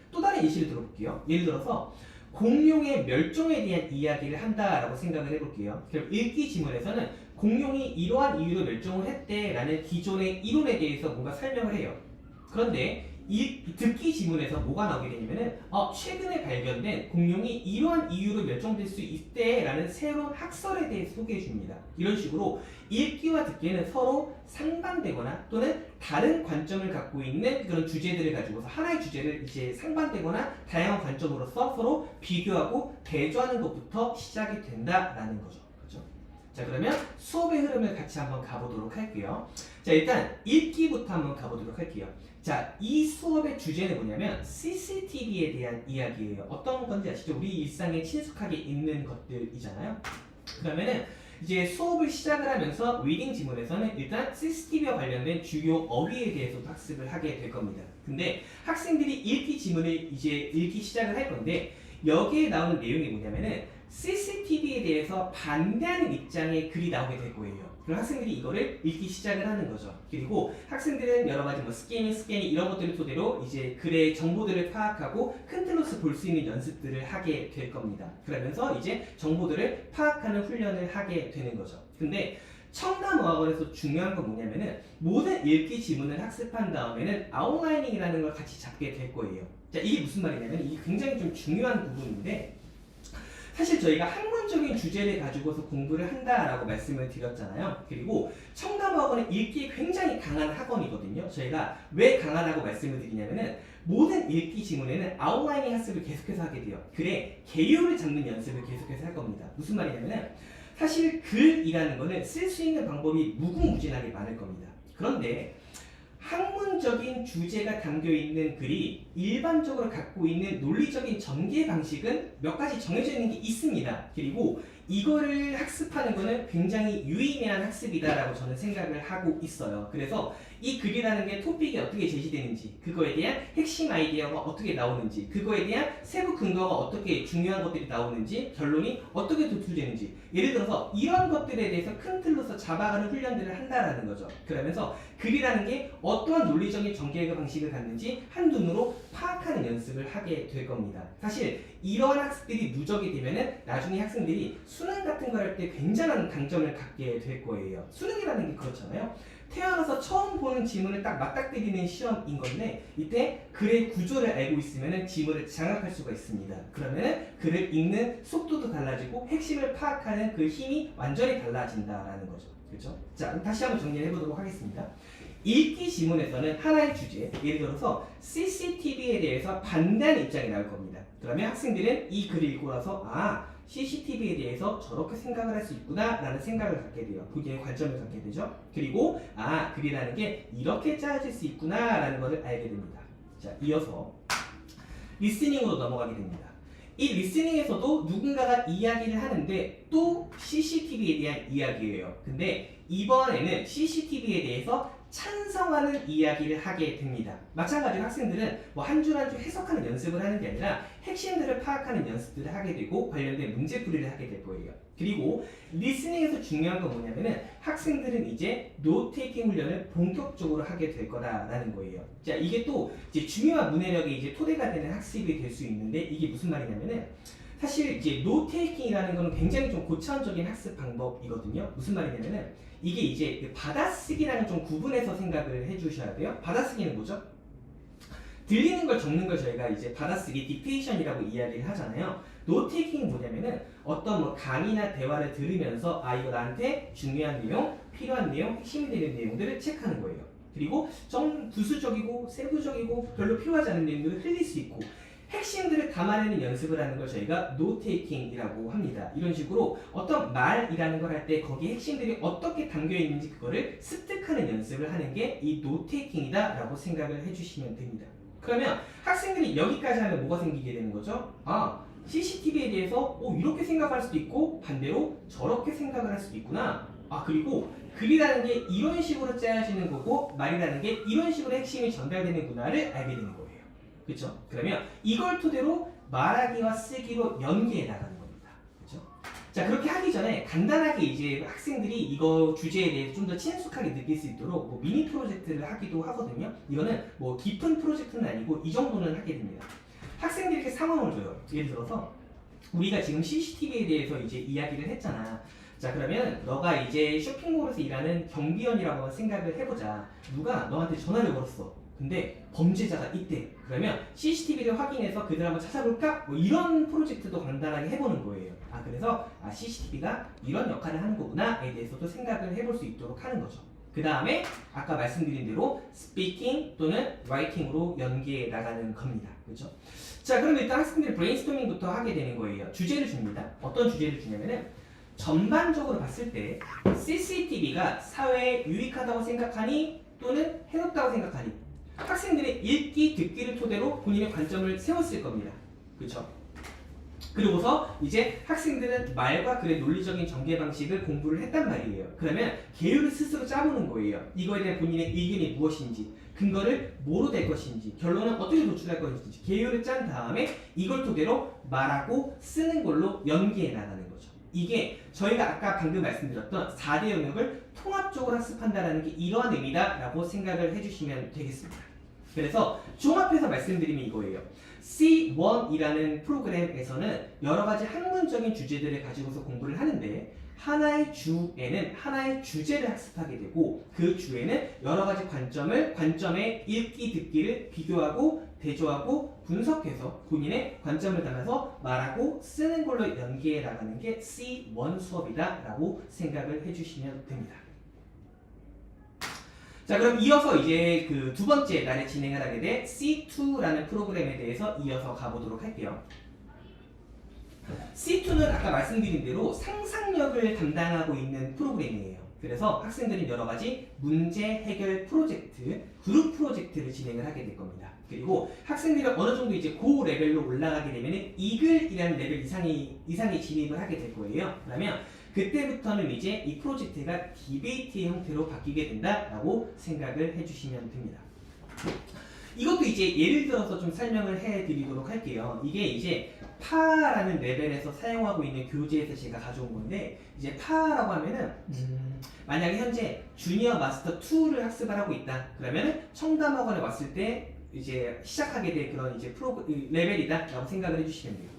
또 다른 예시를 들어볼게요. 예를 들어서 공룡의 멸종에 대한 이야기를 한다라고 생각을 해볼게요. 그럼 읽기 지문에서는 공룡이 이러한 이유로 멸종을 했대라는 기존의 이론에 대해서 뭔가 설명을 해요. 그런데 듣기 지문에서 뭐가 나오게 되냐면은 최근에 발견된 공룡이 이러한 이유로 멸종될 수 있대라는 새로운 학설에 대해 소개해 줍니다. 이런 식으로 읽기와 듣기는 서로 상반되거나 또는 다른 관점을 갖고 있는 그런 주제들을 가지고서 하나의 주제를 이제 상반되거나 다양한 관점으로서 서로 비교하고 대조하는 것부터 시작이 된다라는 거죠. 그렇죠? 자, 그러면 수업의 흐름을 같이 한번 가보도록 할게요. 자, 일단 읽기부터 한번 가보도록 할게요. 자, 이 수업의 주제는 뭐냐면 CCTV에 대한 이야기예요. 어떤 건지 아시죠? 우리 일상에 친숙하게 있는 것들이잖아요. 그러면은 이제 수업을 시작을 하면서 리딩 지문에서는 일단 CCTV와 관련된 주요 어휘에 대해서 학습을 하게 될 겁니다. 근데 학생들이 읽기 지문을 이제 읽기 시작을 할 건데, 여기에 나오는 내용이 뭐냐면은 CCTV에 대해서 반대하는 입장의 글이 나오게 될 거예요. 그럼 학생들이 이거를 읽기 시작을 하는 거죠. 그리고 학생들은 여러 가지 뭐 스캐닝 이런 것들을 토대로 이제 글의 정보들을 파악하고 큰 틀로서 볼 수 있는 연습들을 하게 될 겁니다. 그러면서 이제 정보들을 파악하는 훈련을 하게 되는 거죠. 근데 청담어학원에서 중요한 건 뭐냐면은 모든 읽기 지문을 학습한 다음에는 아웃라이닝이라는 걸 같이 잡게 될 거예요. 자, 이게 무슨 말이냐면 이게 굉장히 좀 중요한 부분인데, 사실 저희가 학문적인 주제를 가지고서 공부를 한다라고 말씀을 드렸잖아요. 그리고 청담어학원은 읽기에 굉장히 강한 학원이거든요. 저희가 왜 강하다고 말씀을 드리냐면은 모든 읽기 지문에는 아웃라이닝 학습을 계속해서 하게 돼요. 글의 개요를 잡는 연습을 계속해서 할 겁니다. 무슨 말이냐면은 사실 글이라는 거는 쓸 수 있는 방법이 무궁무진하게 많을 겁니다. 그런데 학문적인 주제가 담겨 있는 글이 일반적으로 갖고 있는 논리적인 전개 방식은 몇 가지 정해져 있는 게 있습니다. 그리고 이거를 학습하는 거는 굉장히 유의미한 학습이다라고 저는 생각을 하고 있어요. 그래서 이 글이라는 게 토픽이 어떻게 제시되는지, 그거에 대한 핵심 아이디어가 어떻게 나오는지, 그거에 대한 세부 근거가 어떻게 중요한 것들이 나오는지, 결론이 어떻게 도출되는지, 예를 들어서 이런 것들에 대해서 큰 틀로서 잡아가는 훈련들을 한다라는 거죠. 그러면서 글이라는 게 어떠한 논리적인 전개 방식을 갖는지 한눈으로 파악하는 연습을 하게 될 겁니다. 사실 이러한 학습들이 누적이 되면은 나중에 학생들이 수능 같은 거 할 때 굉장한 강점을 갖게 될 거예요. 수능이라는 게 그렇잖아요. 태어나서 처음 보는 지문을 딱 맞닥뜨리는 시험인 건데 이때 글의 구조를 알고 있으면 지문을 장악할 수가 있습니다. 그러면 글을 읽는 속도도 달라지고 핵심을 파악하는 그 힘이 완전히 달라진다라는 거죠. 그렇죠? 자, 다시 한번 정리를 해보도록 하겠습니다. 읽기 지문에서는 하나의 주제, 예를 들어서 CCTV에 대해서 반대하는 입장이 나올 겁니다. 그러면 학생들은 이 글을 읽고 나서 CCTV에 대해서 저렇게 생각을 할 수 있구나 라는 생각을 갖게 돼요. 본인의 관점을 갖게 되죠. 그리고 글이라는 게 이렇게 짜여질 수 있구나 라는 것을 알게 됩니다. 자, 이어서 리스닝으로 넘어가게 됩니다. 이 리스닝에서도 누군가가 이야기를 하는데 또 CCTV에 대한 이야기예요. 근데 이번에는 CCTV에 대해서 찬성하는 이야기를 하게 됩니다. 마찬가지로 학생들은 뭐 한 줄 한 줄 해석하는 연습을 하는 게 아니라 핵심들을 파악하는 연습들을 하게 되고 관련된 문제풀이를 하게 될 거예요. 그리고 리스닝에서 중요한 건 뭐냐면은 학생들은 이제 노테이킹 훈련을 본격적으로 하게 될 거다라는 거예요. 자, 이게 또 이제 중요한 문해력의 이제 토대가 되는 학습이 될 수 있는데 이게 무슨 말이냐면은 사실 이제 노테이킹이라는 거는 굉장히 좀 고차원적인 학습 방법이거든요. 무슨 말이냐면은 이게 이제 받아쓰기랑은 좀 구분해서 생각을 해주셔야 돼요. 받아쓰기는 뭐죠? 들리는 걸 적는 걸 저희가 이제 받아쓰기, 딕테이션이라고 이야기를 하잖아요. 노테이킹이 뭐냐면은 어떤 뭐 강의나 대화를 들으면서 이거 나한테 중요한 내용, 필요한 내용, 핵심이 되는 내용들을 체크하는 거예요. 그리고 좀 부수적이고 세부적이고 별로 필요하지 않은 내용들을 흘릴 수 있고 핵심들을 담아내는 연습을 하는 걸 저희가 노테이킹이라고 합니다. 이런 식으로 어떤 말이라는 걸 할 때 거기에 핵심들이 어떻게 담겨 있는지 그거를 습득하는 연습을 하는 게 이 노테이킹이다 라고 생각을 해주시면 됩니다. 그러면 학생들이 여기까지 하면 뭐가 생기게 되는 거죠? CCTV에 대해서 이렇게 생각할 수도 있고 반대로 저렇게 생각을 할 수도 있구나. 그리고 글이라는 게 이런 식으로 짜여지는 거고 말이라는 게 이런 식으로 핵심이 전달되는구나를 알게 되는 거예요. 그렇죠? 그러면 이걸 토대로 말하기와 쓰기로 연계해 나가는 겁니다. 그렇죠? 자, 그렇게 하기 전에 간단하게 이제 학생들이 이거 주제에 대해 좀 더 친숙하게 느낄 수 있도록 뭐 미니 프로젝트를 하기도 하거든요. 이거는 뭐 깊은 프로젝트는 아니고 이 정도는 하게 됩니다. 학생들에게 상황을 줘요. 예를 들어서 우리가 지금 CCTV에 대해서 이제 이야기를 했잖아. 자, 그러면 너가 이제 쇼핑몰에서 일하는 경비원이라고 생각을 해보자. 누가 너한테 전화를 걸었어. 근데 범죄자가 있대. 그러면 CCTV를 확인해서 그들 한번 찾아볼까? 뭐 이런 프로젝트도 간단하게 해보는 거예요. 그래서 CCTV가 이런 역할을 하는 거구나에 대해서도 생각을 해볼 수 있도록 하는 거죠. 그 다음에 아까 말씀드린 대로 speaking 또는 writing으로 연계해 나가는 겁니다. 그렇죠? 자, 그럼 일단 학생들이 브레인스토밍부터 하게 되는 거예요. 주제를 줍니다. 어떤 주제를 주냐면은 전반적으로 봤을 때 CCTV가 사회에 유익하다고 생각하니 또는 해롭다고 생각하니 학생들의 읽기, 듣기를 토대로 본인의 관점을 세웠을 겁니다. 그렇죠? 그리고서 이제 학생들은 말과 글의 논리적인 전개 방식을 공부를 했단 말이에요. 그러면 계율을 스스로 짜보는 거예요. 이거에 대한 본인의 의견이 무엇인지, 근거를 뭐로 될 것인지, 결론은 어떻게 도출할 것인지 계율을 짠 다음에 이걸 토대로 말하고 쓰는 걸로 연계해 나가는 거죠. 이게 저희가 아까 방금 말씀드렸던 4대 영역을 통합적으로 학습한다는 게 이러한 의미다라고 생각을 해주시면 되겠습니다. 그래서 종합해서 말씀드리면 이거예요. C1이라는 프로그램에서는 여러 가지 학문적인 주제들을 가지고서 공부를 하는데 하나의 주에는 하나의 주제를 학습하게 되고 그 주에는 여러 가지 관점의 읽기, 듣기를 비교하고 대조하고 분석해서 본인의 관점을 담아서 말하고 쓰는 걸로 연계해 나가는 게 C1 수업이다라고 생각을 해주시면 됩니다. 자, 그럼 이어서 이제 그 두 번째 날에 진행을 하게 될 C2라는 프로그램에 대해서 이어서 가보도록 할게요. C2는 아까 말씀드린 대로 상상력을 담당하고 있는 프로그램이에요. 그래서 학생들은 여러 가지 문제 해결 프로젝트, 그룹 프로젝트를 진행을 하게 될 겁니다. 그리고 학생들이 어느 정도 이제 고 레벨로 올라가게 되면은 이글이라는 레벨 이상이 진입을 하게 될 거예요. 그러면 그때부터는 이제 이 프로젝트가 디베이트의 형태로 바뀌게 된다라고 생각을 해주시면 됩니다. 이것도 이제 예를 들어서 좀 설명을 해드리도록 할게요. 이게 이제 파라는 레벨에서 사용하고 있는 교재에서 제가 가져온 건데, 이제 파라고 하면은 만약에 현재 주니어 마스터 2를 학습을 하고 있다. 그러면은 청담학원에 왔을 때 이제 시작하게 될 그런 이제 레벨이다라고 생각을 해주시면 돼요.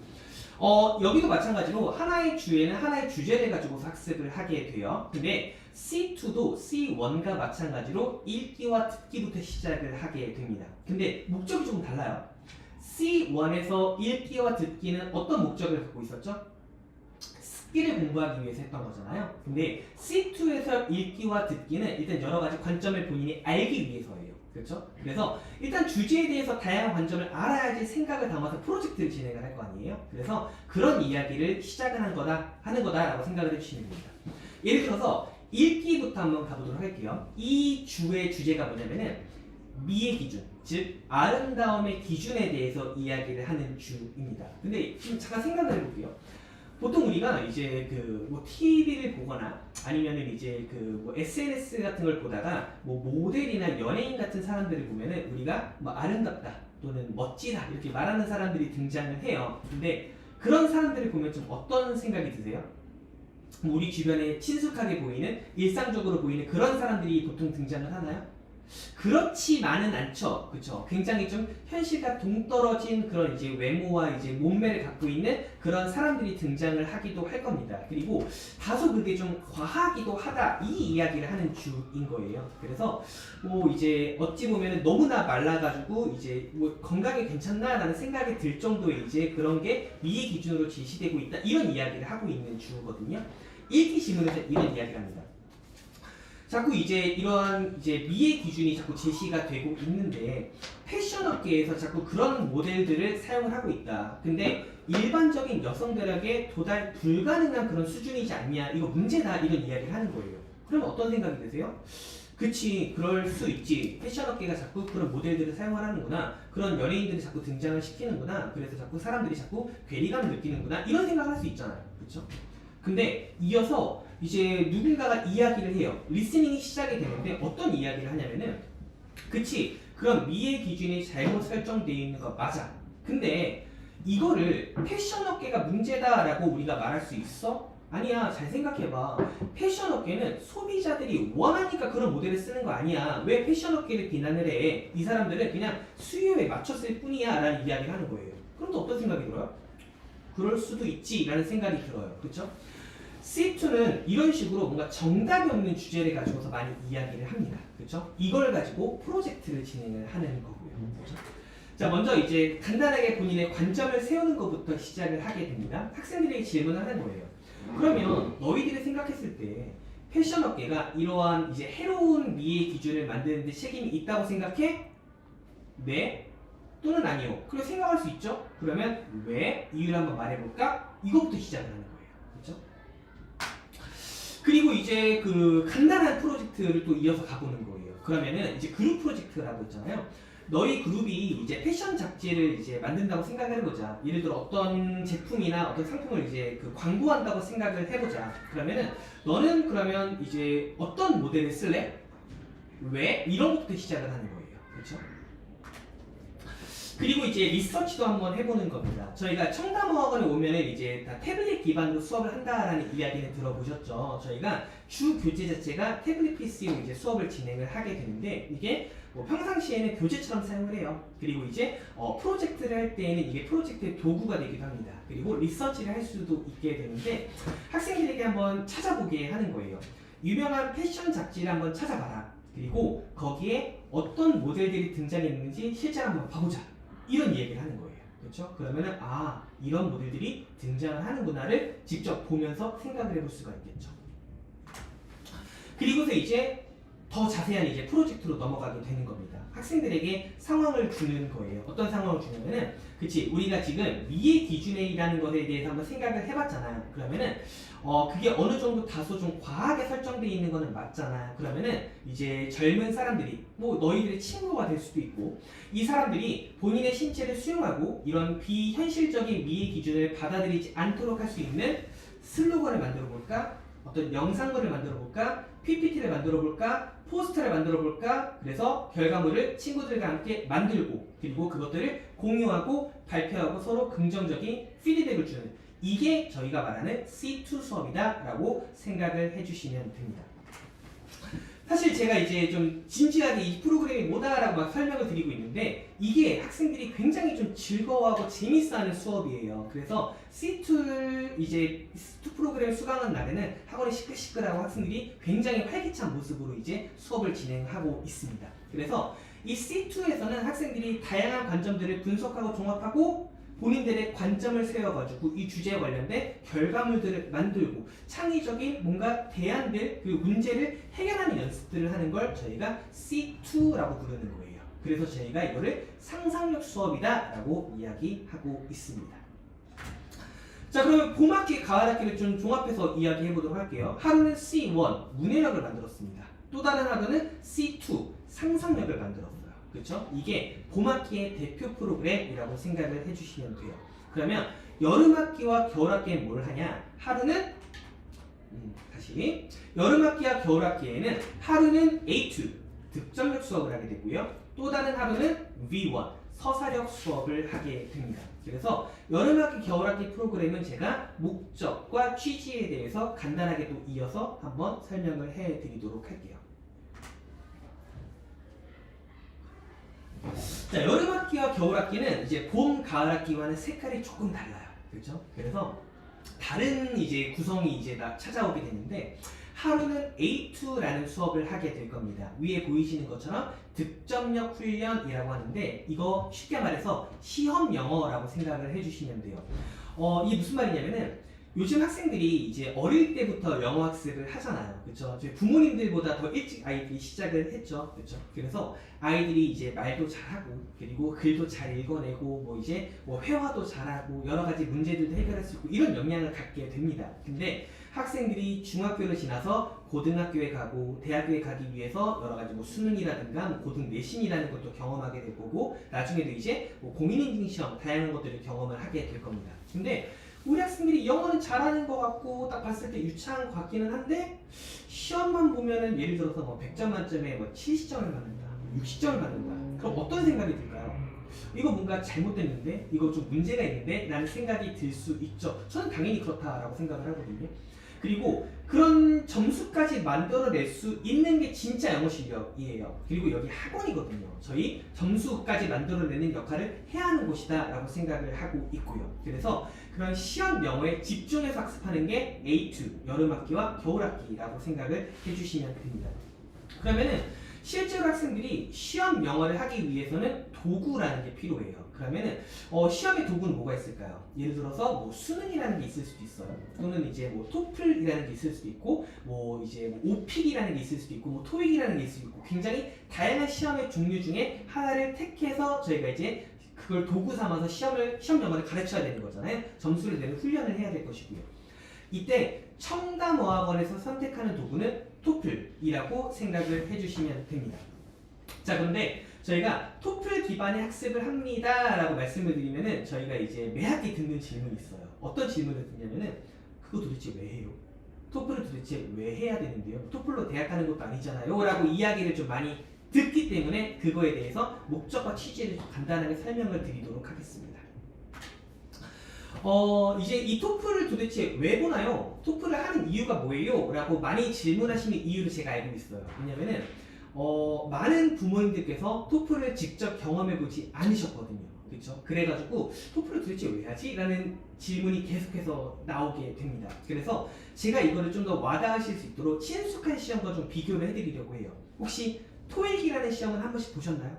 여기도 마찬가지로 하나의 주에는 하나의 주제를 가지고서 학습을 하게 돼요. 근데 C2도 C1과 마찬가지로 읽기와 듣기부터 시작을 하게 됩니다. 근데 목적이 조금 달라요. C1에서 읽기와 듣기는 어떤 목적을 갖고 있었죠? 스킬을 공부하기 위해서 했던 거잖아요. 근데 C2에서 읽기와 듣기는 일단 여러 가지 관점을 본인이 알기 위해서예요. 그렇죠? 그래서 일단 주제에 대해서 다양한 관점을 알아야지 생각을 담아서 프로젝트를 진행을 할 거 아니에요. 그래서 그런 이야기를 시작을 하는 거다라고 생각을 해주시면 됩니다. 예를 들어서 읽기부터 한번 가보도록 할게요. 이 주의 주제가 뭐냐면은 미의 기준, 즉 아름다움의 기준에 대해서 이야기를 하는 주입니다. 근데 좀 잠깐 생각을 해볼게요. 보통 우리가 이제 뭐 TV를 보거나 아니면은 이제 뭐 SNS 같은 걸 보다가 뭐 모델이나 연예인 같은 사람들을 보면은 우리가 뭐 아름답다 또는 멋지다 이렇게 말하는 사람들이 등장을 해요. 근데 그런 사람들을 보면 좀 어떤 생각이 드세요? 뭐 우리 주변에 친숙하게 보이는, 일상적으로 보이는 그런 사람들이 보통 등장을 하나요? 그렇지만은 않죠. 그쵸? 굉장히 좀 현실과 동떨어진 그런 이제 외모와 이제 몸매를 갖고 있는 그런 사람들이 등장을 하기도 할 겁니다. 그리고 다소 그게 좀 과하기도 하다, 이 이야기를 하는 주인 거예요. 그래서 뭐 이제 어찌 보면은 너무나 말라가지고 이제 뭐 건강이 괜찮나라는 생각이 들 정도의 이제 그런 게 미의 기준으로 제시되고 있다, 이런 이야기를 하고 있는 주거든요. 읽기 지문에서 이런 이야기를 합니다. 자꾸 이제 이러한 이제 미의 기준이 자꾸 제시가 되고 있는데, 패션 업계에서 자꾸 그런 모델들을 사용을 하고 있다. 근데 일반적인 여성들에게 도달 불가능한 그런 수준이지 않냐, 이거 문제다, 이런 이야기를 하는 거예요. 그럼 어떤 생각이 드세요? 그치, 그럴 수 있지. 패션 업계가 자꾸 그런 모델들을 사용하는구나. 그런 연예인들이 자꾸 등장을 시키는구나. 그래서 자꾸 사람들이 자꾸 괴리감을 느끼는구나. 이런 생각을 할 수 있잖아요. 그렇죠? 근데 이어서 이제 누군가가 이야기를 해요. 리스닝이 시작이 되는데 어떤 이야기를 하냐면은, 그치, 그럼 미의 기준이 잘못 설정되어 있는 거 맞아. 근데 이거를 패션 업계가 문제다라고 우리가 말할 수 있어? 아니야. 잘 생각해봐. 패션 업계는 소비자들이 원하니까 그런 모델을 쓰는 거 아니야. 왜 패션 업계를 비난을 해? 이 사람들은 그냥 수요에 맞췄을 뿐이야 라는 이야기를 하는 거예요. 그럼 또 어떤 생각이 들어요? 그럴 수도 있지 라는 생각이 들어요. 그렇죠? C2는 이런 식으로 뭔가 정답이 없는 주제를 가지고서 많이 이야기를 합니다. 그렇죠? 이걸 가지고 프로젝트를 진행을 하는 거고요. 그렇죠? 자, 먼저 이제 간단하게 본인의 관점을 세우는 것부터 시작을 하게 됩니다. 학생들에게 질문을 하는 거예요. 그러면 너희들이 생각했을 때 패션 업계가 이러한 이제 해로운 미의 기준을 만드는 데 책임이 있다고 생각해? 네? 또는 아니요? 그리고 생각할 수 있죠? 그러면 왜? 이유를 한번 말해볼까? 이것부터 시작을 하는 거예요. 그렇죠? 그리고 이제 그 간단한 프로젝트를 또 이어서 가보는 거예요. 그러면은 이제 그룹 프로젝트라고 했잖아요. 너희 그룹이 이제 패션 잡지를 이제 만든다고 생각을 해보자. 예를 들어 어떤 제품이나 어떤 상품을 이제 그 광고한다고 생각을 해보자. 그러면은 너는 그러면 이제 어떤 모델을 쓸래? 왜? 이런 것부터 시작을 하는 거예요. 그렇죠? 그리고 이제 리서치도 한번 해보는 겁니다. 저희가 청담어학원에 오면은 이제 다 태블릿 기반으로 수업을 한다라는 이야기는 들어보셨죠? 저희가 주 교재 자체가 태블릿 PC로 이제 수업을 진행을 하게 되는데, 이게 뭐 평상시에는 교재처럼 사용을 해요. 그리고 이제 프로젝트를 할 때에는 이게 프로젝트의 도구가 되기도 합니다. 그리고 리서치를 할 수도 있게 되는데, 학생들에게 한번 찾아보게 하는 거예요. 유명한 패션 잡지를 한번 찾아봐라. 그리고 거기에 어떤 모델들이 등장했는지 실제로 한번 봐보자. 이런 얘기를 하는 거예요. 그렇죠? 그러면은 이런 모델들이 등장을 하는구나를 직접 보면서 생각을 해볼 수가 있겠죠. 그리고서 이제 더 자세한 이제 프로젝트로 넘어가게 되는 겁니다. 학생들에게 상황을 주는 거예요. 어떤 상황을 주냐면은, 그치, 우리가 지금 미의 기준이라는 것에 대해서 한번 생각을 해봤잖아요. 그러면은 그게 어느 정도 다소 좀 과하게 설정되어 있는 거는 맞잖아. 그러면은 이제 젊은 사람들이 뭐 너희들의 친구가 될 수도 있고, 이 사람들이 본인의 신체를 수용하고 이런 비현실적인 미의 기준을 받아들이지 않도록 할 수 있는 슬로건을 만들어 볼까? 어떤 영상물을 만들어 볼까? PPT를 만들어 볼까? 포스터를 만들어 볼까? 그래서 결과물을 친구들과 함께 만들고, 그리고 그것들을 공유하고 발표하고 서로 긍정적인 피드백을 주는, 이게 저희가 말하는 C2 수업이다 라고 생각을 해주시면 됩니다. 사실 제가 이제 좀 진지하게 이 프로그램이 뭐다라고 막 설명을 드리고 있는데, 이게 학생들이 굉장히 좀 즐거워하고 재밌어하는 수업이에요. 그래서 C2를 이제 C2 프로그램 수강한 날에는 학원이 시끌시끌하고 학생들이 굉장히 활기찬 모습으로 이제 수업을 진행하고 있습니다. 그래서 이 C2에서는 학생들이 다양한 관점들을 분석하고 종합하고 본인들의 관점을 세워가지고 이 주제에 관련된 결과물들을 만들고 창의적인 뭔가 대안들, 그 문제를 해결하는 연습들을 하는 걸 저희가 C2라고 부르는 거예요. 그래서 저희가 이거를 상상력 수업이다 라고 이야기하고 있습니다. 자, 그러면 봄학기, 가을학기를 좀 종합해서 이야기해 보도록 할게요. 하루는 C1, 문해력을 만들었습니다. 또 다른 하루는 C2, 상상력을 만들었어요. 그렇죠? 이게 봄학기의 대표 프로그램이라고 생각을 해주시면 돼요. 그러면 여름학기와 겨울학기는 뭘 하냐? 하루는 다시 여름학기와 겨울학기에는 하루는 A2 득점력 수업을 하게 되고요. 또 다른 하루는 V1 서사력 수업을 하게 됩니다. 그래서 여름학기, 겨울학기 프로그램은 제가 목적과 취지에 대해서 간단하게 또 이어서 한번 설명을 해드리도록 할게요. 자, 여름학기와 겨울학기는 이제 봄, 가을학기와는 색깔이 조금 달라요. 그렇죠? 그래서 다른 이제 구성이 이제 찾아오게 되는데, 하루는 A2라는 수업을 하게 될 겁니다. 위에 보이시는 것처럼 득점력 훈련이라고 하는데, 이거 쉽게 말해서 시험 영어라고 생각을 해주시면 돼요. 이게 무슨 말이냐면은, 요즘 학생들이 이제 어릴 때부터 영어 학습을 하잖아요. 그렇죠? 저희 부모님들보다 더 일찍 아이들이 시작을 했죠. 그렇죠? 그래서 아이들이 이제 말도 잘하고, 그리고 글도 잘 읽어내고, 뭐 이제 뭐 회화도 잘하고, 여러 가지 문제들도 해결할 수 있고, 이런 역량을 갖게 됩니다. 근데 학생들이 중학교를 지나서 고등학교에 가고 대학교에 가기 위해서 여러 가지 뭐 수능이라든가 뭐 고등 내신이라는 것도 경험하게 될 거고, 나중에도 이제 뭐 공인인증 시험 다양한 것들을 경험을 하게 될 겁니다. 근데 우리 학생들이 영어는 잘하는 것 같고 딱 봤을 때 유창한 것 같기는 한데, 시험만 보면은 예를 들어서 뭐 100점 만점에 뭐 70점을 받는다, 60점을 받는다. 그럼 어떤 생각이 들까요? 이거 뭔가 잘못됐는데? 이거 좀 문제가 있는데? 라는 생각이 들 수 있죠. 저는 당연히 그렇다라고 생각을 하거든요. 그리고 그런 점수까지 만들어낼 수 있는 게 진짜 영어 실력이에요. 그리고 여기 학원이거든요. 저희 점수까지 만들어내는 역할을 해야 하는 곳이다 라고 생각을 하고 있고요. 그래서 그런 시험 영어에 집중해서 학습하는 게 A2, 여름학기와 겨울학기라고 생각을 해주시면 됩니다. 그러면은 실제로 학생들이 시험 영어를 하기 위해서는 도구라는 게 필요해요. 그러면은 시험의 도구는 뭐가 있을까요? 예를 들어서 뭐 수능이라는 게 있을 수도 있어요. 또는 이제 뭐 토플이라는 게 있을 수도 있고, 뭐 이제 뭐 오픽이라는 게 있을 수도 있고, 뭐 토익이라는 게 있을 수도 있고, 굉장히 다양한 시험의 종류 중에 하나를 택해서 저희가 이제 그걸 도구 삼아서 시험 영어를 가르쳐야 되는 거잖아요. 점수를 내는 훈련을 해야 될 것이고요. 이때 청담어학원에서 선택하는 도구는 토플이라고 생각을 해주시면 됩니다. 자, 그런데 저희가 토플 기반의 학습을 합니다 라고 말씀을 드리면은 저희가 이제 매 학기 듣는 질문이 있어요. 어떤 질문을 듣냐면은, 그거 도대체 왜 해요? 토플을 도대체 왜 해야 되는데요? 토플로 대학 가는 것도 아니잖아요 라고 이야기를 좀 많이 듣기 때문에 그거에 대해서 목적과 취지를 좀 간단하게 설명을 드리도록 하겠습니다. 이제 이 토플을 도대체 왜 보나요? 토플을 하는 이유가 뭐예요? 라고 많이 질문하시는 이유를 제가 알고 있어요. 왜냐면은 많은 부모님들께서 토플을 직접 경험해보지 않으셨거든요. 그렇죠? 그래가지고 토플을 도대체 왜 하지? 라는 질문이 계속해서 나오게 됩니다. 그래서 제가 이거를 좀 더 와닿으실 수 있도록 친숙한 시험과 좀 비교를 해드리려고 해요. 혹시 토익이라는 시험은 한 번씩 보셨나요?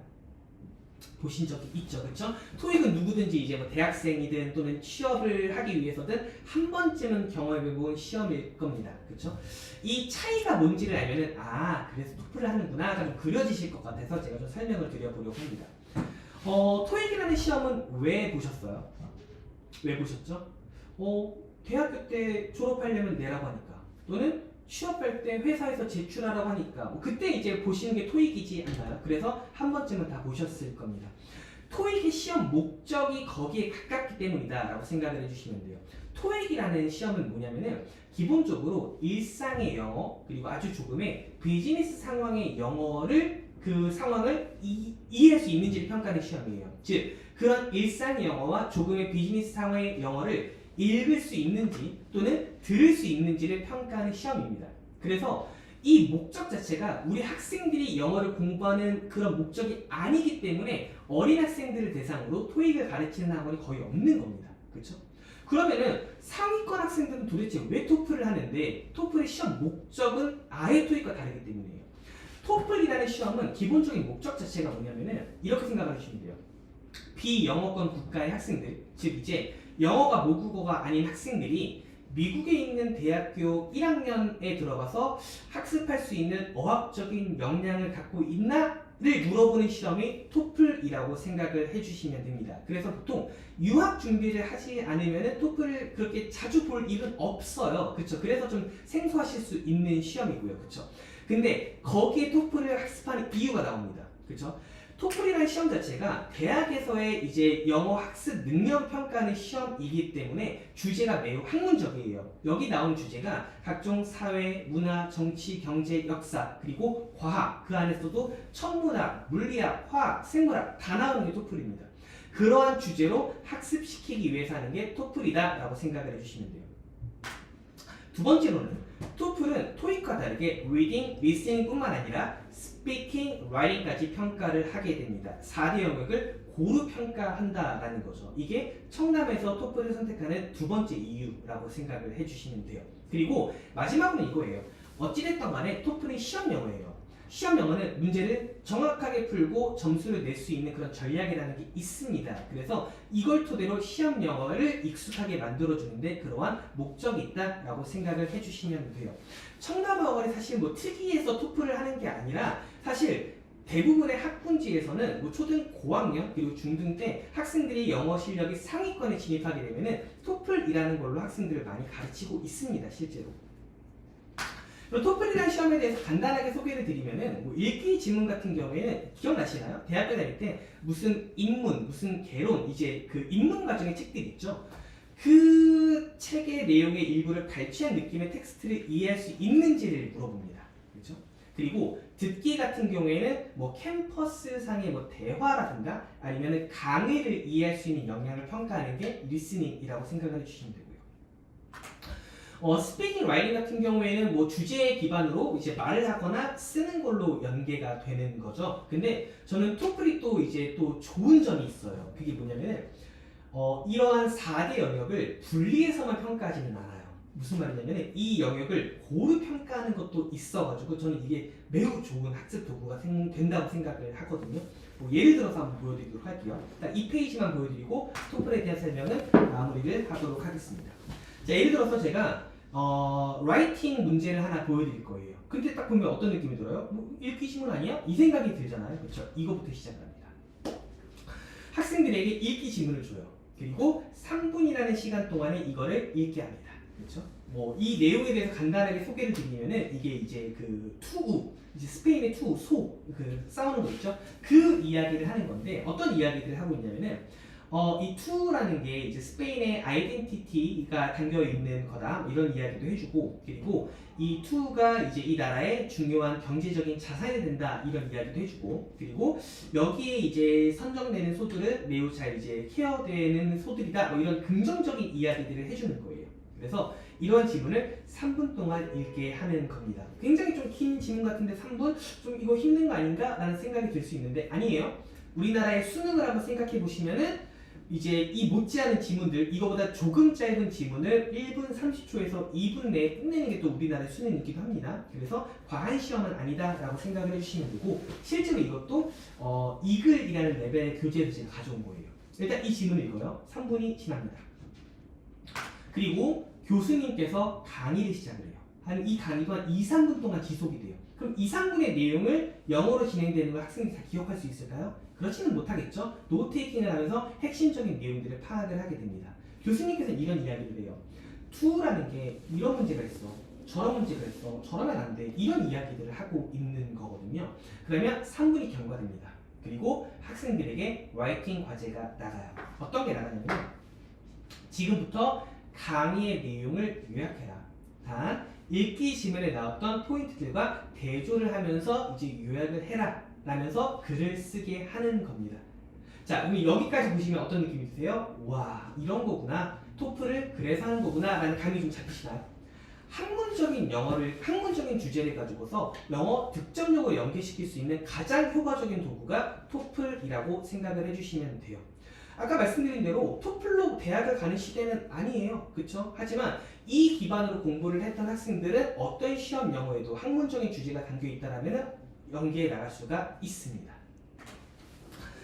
보신 적이 있죠, 그렇죠? 토익은 누구든지 이제 뭐 대학생이든 또는 취업을 하기 위해서든 한 번쯤은 경험해본 시험일 겁니다, 그렇죠? 이 차이가 뭔지를 알면은 그래서 토플을 하는구나가 좀 그려지실 것 같아서 제가 좀 설명을 드려보려고 합니다. 토익이라는 시험은 왜 보셨어요? 왜 보셨죠? 대학교 때 졸업하려면 내라고 하니까, 또는 취업할 때 회사에서 제출하라고 하니까 그때 이제 보시는 게 토익이지 않나요? 그래서 한 번쯤은 다 보셨을 겁니다. 토익의 시험 목적이 거기에 가깝기 때문이다 라고 생각을 해주시면 돼요. 토익이라는 시험은 뭐냐면은 기본적으로 일상의 영어 그리고 아주 조금의 비즈니스 상황의 영어를 그 상황을 이해할 수 있는지를 평가하는 시험이에요. 즉 그런 일상의 영어와 조금의 비즈니스 상황의 영어를 읽을 수 있는지 또는 들을 수 있는지를 평가하는 시험입니다. 그래서 이 목적 자체가 우리 학생들이 영어를 공부하는 그런 목적이 아니기 때문에 어린 학생들을 대상으로 토익을 가르치는 학원이 거의 없는 겁니다. 그렇죠? 그러면은 상위권 학생들은 도대체 왜 토플을 하는데 토플의 시험 목적은 아예 토익과 다르기 때문이에요. 토플이라는 시험은 기본적인 목적 자체가 뭐냐면은 이렇게 생각하시면 돼요. 비영어권 국가의 학생들, 즉 이제 영어가 모국어가 아닌 학생들이 미국에 있는 대학교 1학년에 들어가서 학습할 수 있는 어학적인 역량을 갖고 있나를 물어보는 시험이 토플이라고 생각을 해주시면 됩니다. 그래서 보통 유학 준비를 하지 않으면 토플을 그렇게 자주 볼 일은 없어요. 그렇죠? 그래서 좀 생소하실 수 있는 시험이고요. 그렇죠? 근데 거기에 토플을 학습하는 이유가 나옵니다. 그렇죠? 토플이라는 시험 자체가 대학에서의 이제 영어 학습 능력 평가하는 시험이기 때문에 주제가 매우 학문적이에요. 여기 나온 주제가 각종 사회, 문화, 정치, 경제, 역사, 그리고 과학, 그 안에서도 천문학, 물리학, 화학, 생물학 다 나오는 게 토플입니다. 그러한 주제로 학습시키기 위해서 하는 게 토플이다 라고 생각을 해주시면 돼요. 두 번째로는 토플은 토익과 다르게 리딩, 리스닝 뿐만 아니라 스피킹, 라이팅까지 평가를 하게 됩니다. 4대 영역을 고루 평가한다라는 거죠. 이게 청남에서 토플을 선택하는 두 번째 이유라고 생각을 해주시면 돼요. 그리고 마지막으로 이거예요. 어찌됐든 간에 토플은 시험 영어예요. 시험 영어는 문제를 정확하게 풀고 점수를 낼 수 있는 그런 전략이라는 게 있습니다. 그래서 이걸 토대로 시험 영어를 익숙하게 만들어주는데 그러한 목적이 있다라고 생각을 해주시면 돼요. 청남어학원이 사실 뭐 특이해서 토플을 하는 게 아니라 사실 대부분의 학군지에서는 뭐 초등 고학년 그리고 중등 때 학생들이 영어 실력이 상위권에 진입하게 되면은 토플이라는 걸로 학생들을 많이 가르치고 있습니다. 실제로. 토플이라는 시험에 대해서 간단하게 소개를 드리면은 뭐 읽기 지문 같은 경우에는 기억나시나요? 대학교 다닐 때 무슨 인문, 무슨 개론 이제 그 인문 과정의 책들 있죠. 그 책의 내용의 일부를 발췌한 느낌의 텍스트를 이해할 수 있는지를 물어봅니다. 그렇죠? 그리고 듣기 같은 경우에는 뭐 캠퍼스상의 뭐 대화라든가 아니면은 강의를 이해할 수 있는 역량을 평가하는 게 리스닝이라고 생각을 해주시면 되고요. 스피킹, 라이팅 같은 경우에는 뭐 주제에 기반으로 이제 말을 하거나 쓰는 걸로 연계가 되는 거죠. 근데 저는 토플이 또 이제 또 좋은 점이 있어요. 그게 뭐냐면 이러한 4대 영역을 분리해서만 평가하지는 않아요. 무슨 말이냐면 이 영역을 고루 평가하는 것도 있어가지고 저는 이게 매우 좋은 학습 도구가 된다고 생각을 하거든요. 뭐 예를 들어서 한번 보여드리도록 할게요. 일단 이 페이지만 보여드리고 토플에 대한 설명은 마무리를 하도록 하겠습니다. 자, 예를 들어서 제가 라이팅 문제를 하나 보여드릴 거예요. 근데 딱 보면 어떤 느낌이 들어요? 뭐 읽기 지문 아니야? 이 생각이 들잖아요. 그렇죠? 이거부터 시작합니다. 학생들에게 읽기 지문을 줘요. 그리고 3분이라는 시간 동안에 이거를 읽게 합니다. 그렇죠? 뭐 이 내용에 대해서 간단하게 소개를 드리면은 이게 이제 그 투우, 이제 스페인의 투우, 그 싸우는 거 있죠? 그 이야기를 하는 건데 어떤 이야기들을 하고 있냐면은 이 투라는 게 이제 스페인의 아이덴티티가 담겨 있는 거다 이런 이야기도 해주고 그리고 이 투가 이제 이 나라의 중요한 경제적인 자산이 된다 이런 이야기도 해주고 그리고 여기에 이제 선정되는 소들은 매우 잘 이제 케어되는 소들이다 뭐 이런 긍정적인 이야기들을 해주는 거예요. 그래서 이런 지문을 3분 동안 읽게 하는 겁니다. 굉장히 좀 긴 지문 같은데 3분? 좀 이거 힘든 거 아닌가? 라는 생각이 들 수 있는데 아니에요. 우리나라의 수능을 한번 생각해 보시면은 이제 이 못지않은 지문들, 이거보다 조금 짧은 지문을 1분 30초에서 2분 내에 끝내는 게 또 우리나라의 수능이기도 합니다. 그래서 과한 시험은 아니다라고 생각을 해주시면 되고, 실제로 이것도 이글이라는 레벨 교재에서 제가 가져온 거예요. 일단 이 지문을 읽어요. 3분이 지납니다. 그리고 교수님께서 강의를 시작을 해요. 이 강의도 한 2, 3분 동안 지속이 돼요. 그럼 2, 3분의 내용을 영어로 진행되는 걸 학생들이 다 기억할 수 있을까요? 그렇지는 못하겠죠. 노트테이킹을 하면서 핵심적인 내용들을 파악을 하게 됩니다. 교수님께서는 이런 이야기를 해요. to라는 게 이런 문제가 있어, 저런 문제가 있어, 저러면 안 돼, 이런 이야기들을 하고 있는 거거든요. 그러면 3분이 경과됩니다. 그리고 학생들에게 라이팅 과제가 나가요. 어떤 게 나가냐면, 지금부터 강의의 내용을 요약해라. 단 읽기 지면에 나왔던 포인트들과 대조를 하면서 이제 요약을 해라 라면서 글을 쓰게 하는 겁니다. 자, 그럼 여기까지 보시면 어떤 느낌이 드세요? 와, 이런 거구나, 토플을 그래서 하는 거구나 라는 감이 좀 잡히시나요? 학문적인 주제를 가지고서 영어 득점력을 연계시킬 수 있는 가장 효과적인 도구가 토플이라고 생각을 해주시면 돼요. 아까 말씀드린 대로 토플로 대학을 가는 시대는 아니에요. 그쵸? 하지만 이 기반으로 공부를 했던 학생들은 어떤 시험 영어에도 학문적인 주제가 담겨 있다라면 연계해 나갈 수가 있습니다.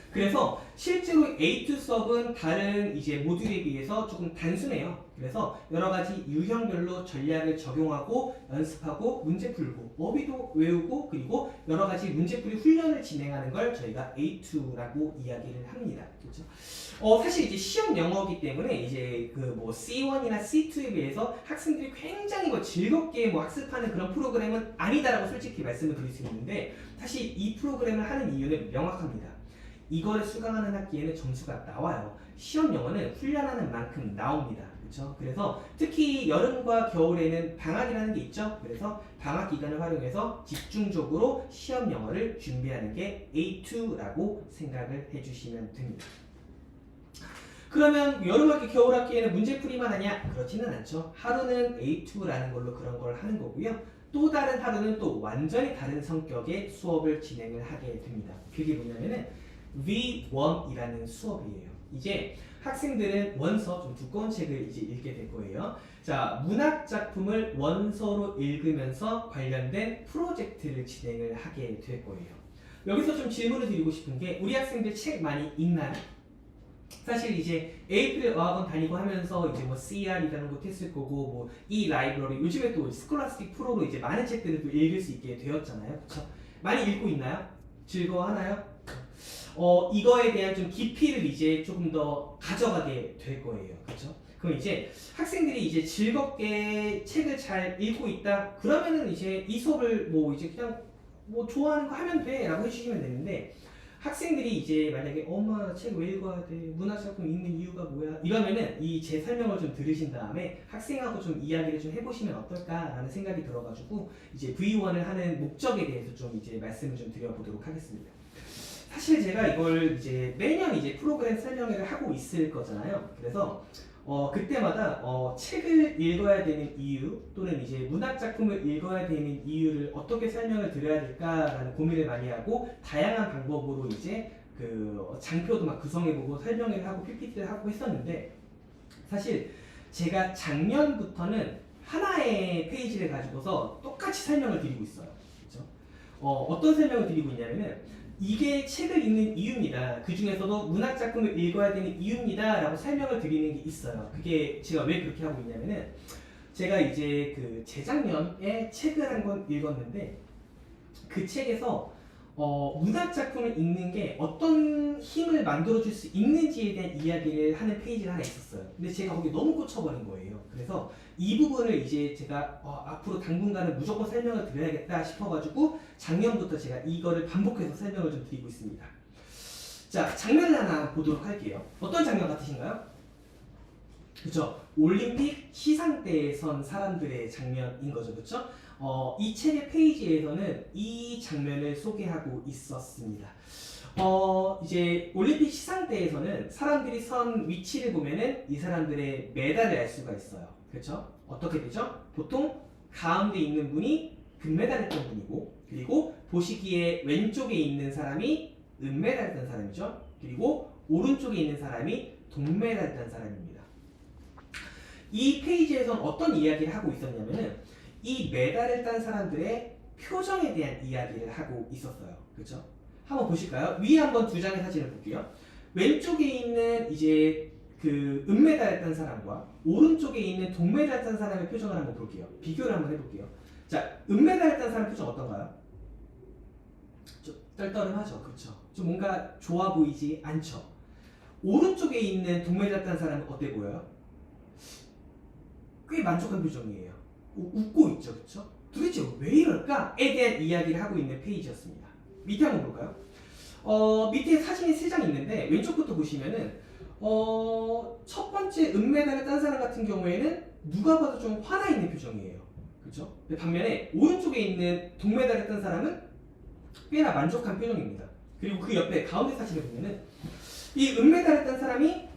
그래서 실제로 A2 수업은 다른 이제 모듈에 비해서 조금 단순해요. 그래서 여러 가지 유형별로 전략을 적용하고 연습하고 문제 풀고 어휘도 외우고 그리고 여러 가지 문제풀이 훈련을 진행하는 걸 저희가 A2라고 이야기를 합니다. 그렇죠? 사실 이제 시험 영어이기 때문에 이제 그 뭐 C1이나 C2에 비해서 학생들이 굉장히 뭐 즐겁게 뭐 학습하는 그런 프로그램은 아니다라고 솔직히 말씀을 드릴 수 있는데, 사실 이 프로그램을 하는 이유는 명확합니다. 이거를 수강하는 학기에는 점수가 나와요. 시험 영어는 훈련하는 만큼 나옵니다. 그렇죠? 그래서 특히 여름과 겨울에는 방학이라는 게 있죠. 그래서 방학 기간을 활용해서 집중적으로 시험 영어를 준비하는 게 A2라고 생각을 해주시면 됩니다. 그러면 여름학기, 겨울학기에는 문제풀이만 하냐? 그렇지는 않죠. 하루는 A2라는 걸로 그런 걸 하는 거고요. 또 다른 하루는 또 완전히 다른 성격의 수업을 진행을 하게 됩니다. 그게 뭐냐면은 V1이라는 수업이에요. 이제 학생들은 원서, 좀 두꺼운 책을 이제 읽게 될 거예요. 자, 문학 작품을 원서로 읽으면서 관련된 프로젝트를 진행을 하게 될 거예요. 여기서 좀 질문을 드리고 싶은 게, 우리 학생들 책 많이 읽나요? 사실 이제 에이프릴 어학원 다니고 하면서 이제 뭐 CR이라는 것도 했을 거고, 뭐 이 라이브러리, 요즘에 또 스콜라스틱 프로로 이제 많은 책들을 또 읽을 수 있게 되었잖아요. 그렇죠? 많이 읽고 있나요? 즐거워하나요? 이거에 대한 좀 깊이를 이제 조금 더 가져가게 될 거예요. 그렇죠? 그럼 이제 학생들이 이제 즐겁게 책을 잘 읽고 있다. 그러면은 이제 이 수업을 뭐 이제 그냥 뭐 좋아하는 거 하면 돼라고 해주시면 되는데, 학생들이 이제 만약에 엄마 책 왜 읽어야 돼? 문학작품 읽는 이유가 뭐야? 이러면은 이 제 설명을 좀 들으신 다음에 학생하고 좀 이야기를 좀 해보시면 어떨까라는 생각이 들어가지고 이제 V1을 하는 목적에 대해서 좀 이제 말씀을 좀 드려보도록 하겠습니다. 사실 제가 이걸 이제 매년 이제 프로그램 설명회를 하고 있을 거잖아요. 그래서 그때마다 책을 읽어야 되는 이유 또는 이제 문학 작품을 읽어야 되는 이유를 어떻게 설명을 드려야 될까라는 고민을 많이 하고, 다양한 방법으로 이제 그 장표도 막 구성해보고 설명을 하고 PPT를 하고 했었는데, 사실 제가 작년부터는 하나의 페이지를 가지고서 똑같이 설명을 드리고 있어요. 그렇죠? 어떤 설명을 드리고 있냐면은, 이게 책을 읽는 이유입니다. 그 중에서도 문학 작품을 읽어야 되는 이유입니다 라고 설명을 드리는 게 있어요. 그게 제가 왜 그렇게 하고 있냐면은, 제가 이제 그 재작년에 책을 한 권 읽었는데, 그 책에서 문학 작품을 읽는 게 어떤 힘을 만들어줄 수 있는지에 대한 이야기를 하는 페이지가 하나 있었어요. 근데 제가 거기 너무 꽂혀버린 거예요. 그래서 이 부분을 이제 제가 앞으로 당분간은 무조건 설명을 드려야겠다 싶어가지고 작년부터 제가 이거를 반복해서 설명을 좀 드리고 있습니다. 자, 장면을 하나 보도록 할게요. 어떤 장면 같으신가요? 그쵸? 올림픽 시상대에 선 사람들의 장면인 거죠. 그쵸? 이 책의 페이지에서는 이 장면을 소개하고 있었습니다. 이제 올림픽 시상대에서는 사람들이 선 위치를 보면은 이 사람들의 메달을 알 수가 있어요. 그렇죠? 어떻게 되죠? 보통 가운데 있는 분이 금메달 했던 분이고, 그리고 보시기에 왼쪽에 있는 사람이 은메달 했던 사람이죠. 그리고 오른쪽에 있는 사람이 동메달단 사람입니다. 이 페이지에서는 어떤 이야기를 하고 있었냐면은 이 메달을 딴 사람들의 표정에 대한 이야기를 하고 있었어요. 그렇죠? 한번 보실까요? 위에 한번 두 장의 사진을 볼게요. 왼쪽에 있는 이제 그 은메달을 딴 사람과 오른쪽에 있는 동메달을 딴 사람의 표정을 한번 볼게요. 비교를 한번 해볼게요. 자, 은메달을 딴 사람 표정 어떤가요? 좀 떨떠름하죠. 그렇죠? 좀 뭔가 좋아 보이지 않죠? 오른쪽에 있는 동메달 딴 사람은 어때 보여요? 꽤 만족한 표정이에요. 웃고 있죠. 그렇죠? 도대체 왜 이럴까에 대한 이야기를 하고 있는 페이지였습니다. 밑에 한번 볼까요? 밑에 사진이 3장 있는데 왼쪽부터 보시면은 첫 번째 은메달을 딴 사람 같은 경우에는 누가 봐도 좀 화나 있는 표정이에요. 그렇죠? 반면에 오른쪽에 있는 동메달을 딴 사람은 꽤나 만족한 표정입니다. 그리고 그 옆에 가운데 사진을 보면은 이 은메달을 딴 사람이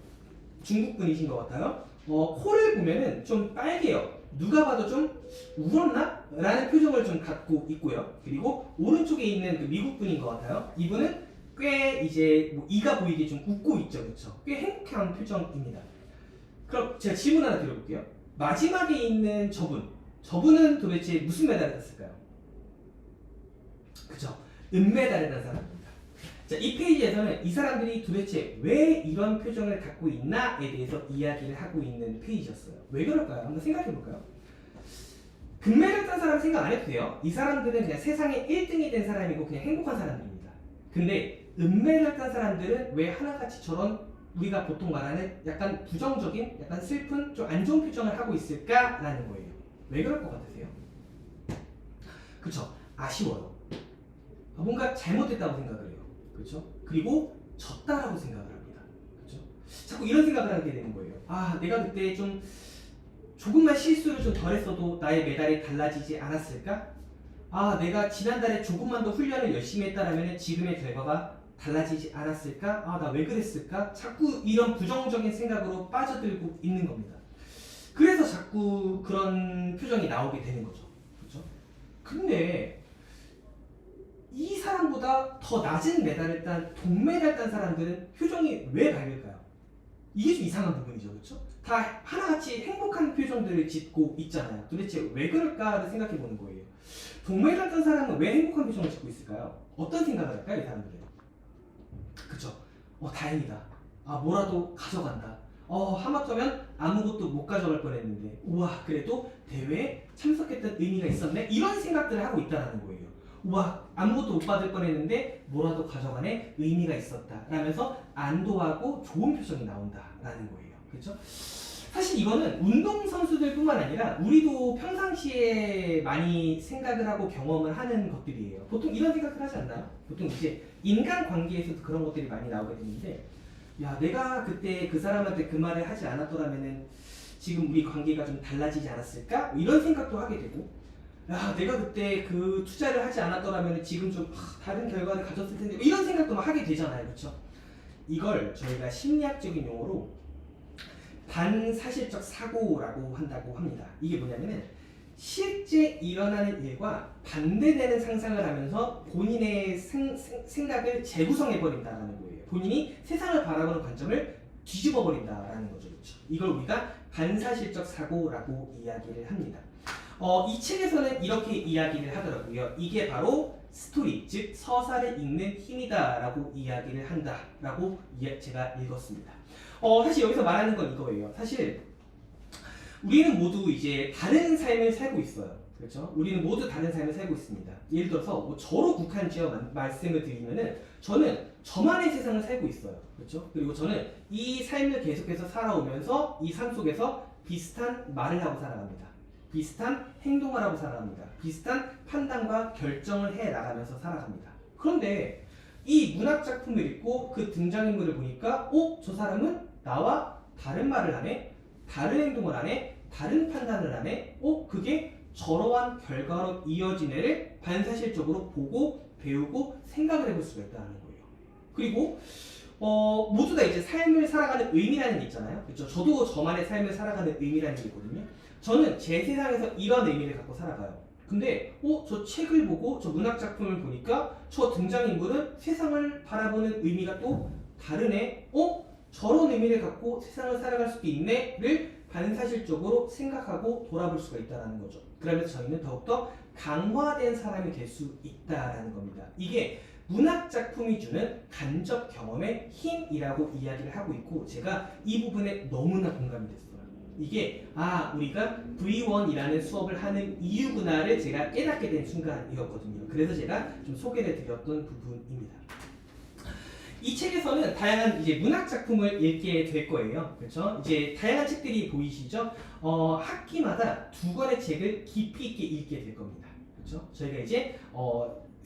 중국 분이신 것 같아요. 코를 보면은 좀 빨개요. 누가 봐도 좀 울었나? 라는 표정을 좀 갖고 있고요. 그리고 오른쪽에 있는 그 미국 분인 것 같아요. 이분은 꽤 이제 뭐 이가 보이게 좀 웃고 있죠. 그렇죠? 꽤 행복한 표정입니다. 그럼 제가 질문 하나 드려볼게요. 마지막에 있는 저분은 도대체 무슨 메달을 땄을까요? 그죠? 은메달을 딴 사람입니다. 자, 이 페이지에서는 이 사람들이 도대체 왜 이런 표정을 갖고 있나에 대해서 이야기를 하고 있는 페이지였어요. 왜 그럴까요? 한번 생각해 볼까요? 금메달 딴 사람 생각 안 해도 돼요. 이 사람들은 그냥 세상에 1등이 된 사람이고 그냥 행복한 사람들입니다. 근데 은메달 딴 사람들은 왜 하나같이 저런 우리가 보통 말하는 약간 부정적인, 약간 슬픈, 좀 안 좋은 표정을 하고 있을까라는 거예요. 왜 그럴 것 같으세요? 그쵸? 아쉬워요. 뭔가 잘못됐다고 생각을 해요. 그렇죠? 그리고 졌다라고 생각을 합니다. 그렇죠? 자꾸 이런 생각을 하게 되는 거예요. 아, 내가 그때 좀 조금만 실수를 좀 덜했어도 나의 메달이 달라지지 않았을까? 아, 내가 지난달에 조금만 더 훈련을 열심히 했다라면 지금의 결과가 달라지지 않았을까? 아, 나 왜 그랬을까? 자꾸 이런 부정적인 생각으로 빠져들고 있는 겁니다. 그래서 자꾸 그런 표정이 나오게 되는 거죠. 그렇죠? 근데 이 사람보다 더 낮은 메달을 딴 동메달 딴 사람들은 표정이 왜 밝을까요? 이게 좀 이상한 부분이죠. 그렇죠? 다 하나같이 행복한 표정들을 짓고 있잖아요. 도대체 왜 그럴까를 생각해 보는 거예요. 동메달 딴 사람은 왜 행복한 표정을 짓고 있을까요? 어떤 생각을 할까요? 이 사람들은. 그쵸? 다행이다. 아, 뭐라도 가져간다. 하마터면 아무것도 못 가져갈 뻔했는데 우와, 그래도 대회에 참석했던 의미가 있었네? 이런 생각들을 하고 있다는 거예요. 우와, 아무것도 못 받을 뻔했는데 뭐라도 가져가네? 의미가 있었다 라면서 안도하고 좋은 표정이 나온다라는 거예요. 그렇죠? 사실 이거는 운동선수들 뿐만 아니라 우리도 평상시에 많이 생각을 하고 경험을 하는 것들이에요. 보통 이런 생각을 하지 않나요? 보통 이제 인간관계에서도 그런 것들이 많이 나오게 되는데, 야, 내가 그때 그 사람한테 그 말을 하지 않았더라면은 지금 우리 관계가 좀 달라지지 않았을까? 이런 생각도 하게 되고, 야, 내가 그때 그 투자를 하지 않았더라면 지금 좀 다른 결과를 가졌을 텐데, 이런 생각도 막 하게 되잖아요. 그렇죠? 이걸 저희가 심리학적인 용어로 반사실적 사고라고 한다고 합니다. 이게 뭐냐면은 실제 일어나는 일과 반대되는 상상을 하면서 본인의 생각을 재구성해버린다는 거예요. 본인이 세상을 바라보는 관점을 뒤집어버린다는 거죠. 그렇죠? 이걸 우리가 반사실적 사고라고 이야기를 합니다. 이 책에서는 이렇게 이야기를 하더라고요. 이게 바로 스토리, 즉 서사를 읽는 힘이다라고 이야기를 한다라고 제가 읽었습니다. 사실 여기서 말하는 건 이거예요. 사실 우리는 모두 이제 다른 삶을 살고 있어요. 그렇죠? 우리는 모두 다른 삶을 살고 있습니다. 예를 들어서 뭐 저로 국한지어 말씀을 드리면은 저는 저만의 세상을 살고 있어요. 그렇죠? 그리고 저는 이 삶을 계속해서 살아오면서 이 삶 속에서 비슷한 말을 하고 살아갑니다. 비슷한 행동을 하고 살아갑니다. 비슷한 판단과 결정을 해 나가면서 살아갑니다. 그런데 이 문학 작품을 읽고 그 등장인물을 보니까 저 사람은 나와 다른 말을 하네? 다른 행동을 하네? 다른 판단을 하네? 그게 저러한 결과로 이어진 애를 반사실적으로 보고 배우고 생각을 해볼 수가 있다는 거예요. 그리고 모두 다 이제 삶을 살아가는 의미라는 게 있잖아요. 그렇죠? 저도 저만의 삶을 살아가는 의미라는 게 있거든요. 저는 제 세상에서 이런 의미를 갖고 살아가요. 근데 저 책을 보고 저 문학 작품을 보니까 저 등장인물은 세상을 바라보는 의미가 또 다르네? 저런 의미를 갖고 세상을 살아갈 수도 있네를 반사실적으로 생각하고 돌아볼 수가 있다는 거죠. 그러면서 저희는 더욱더 강화된 사람이 될 수 있다라는 겁니다. 이게 문학 작품이 주는 간접 경험의 힘이라고 이야기를 하고 있고, 제가 이 부분에 너무나 공감이 됐어요. 이게 우리가 V1이라는 수업을 하는 이유구나를 제가 깨닫게 된 순간이었거든요. 그래서 제가 좀 소개를 드렸던 부분입니다. 이 책에서는 다양한 이제 문학 작품을 읽게 될 거예요. 그렇죠? 이제 다양한 책들이 보이시죠? 학기마다 2권의 책을 깊이 있게 읽게 될 겁니다. 그렇죠? 저희가 이제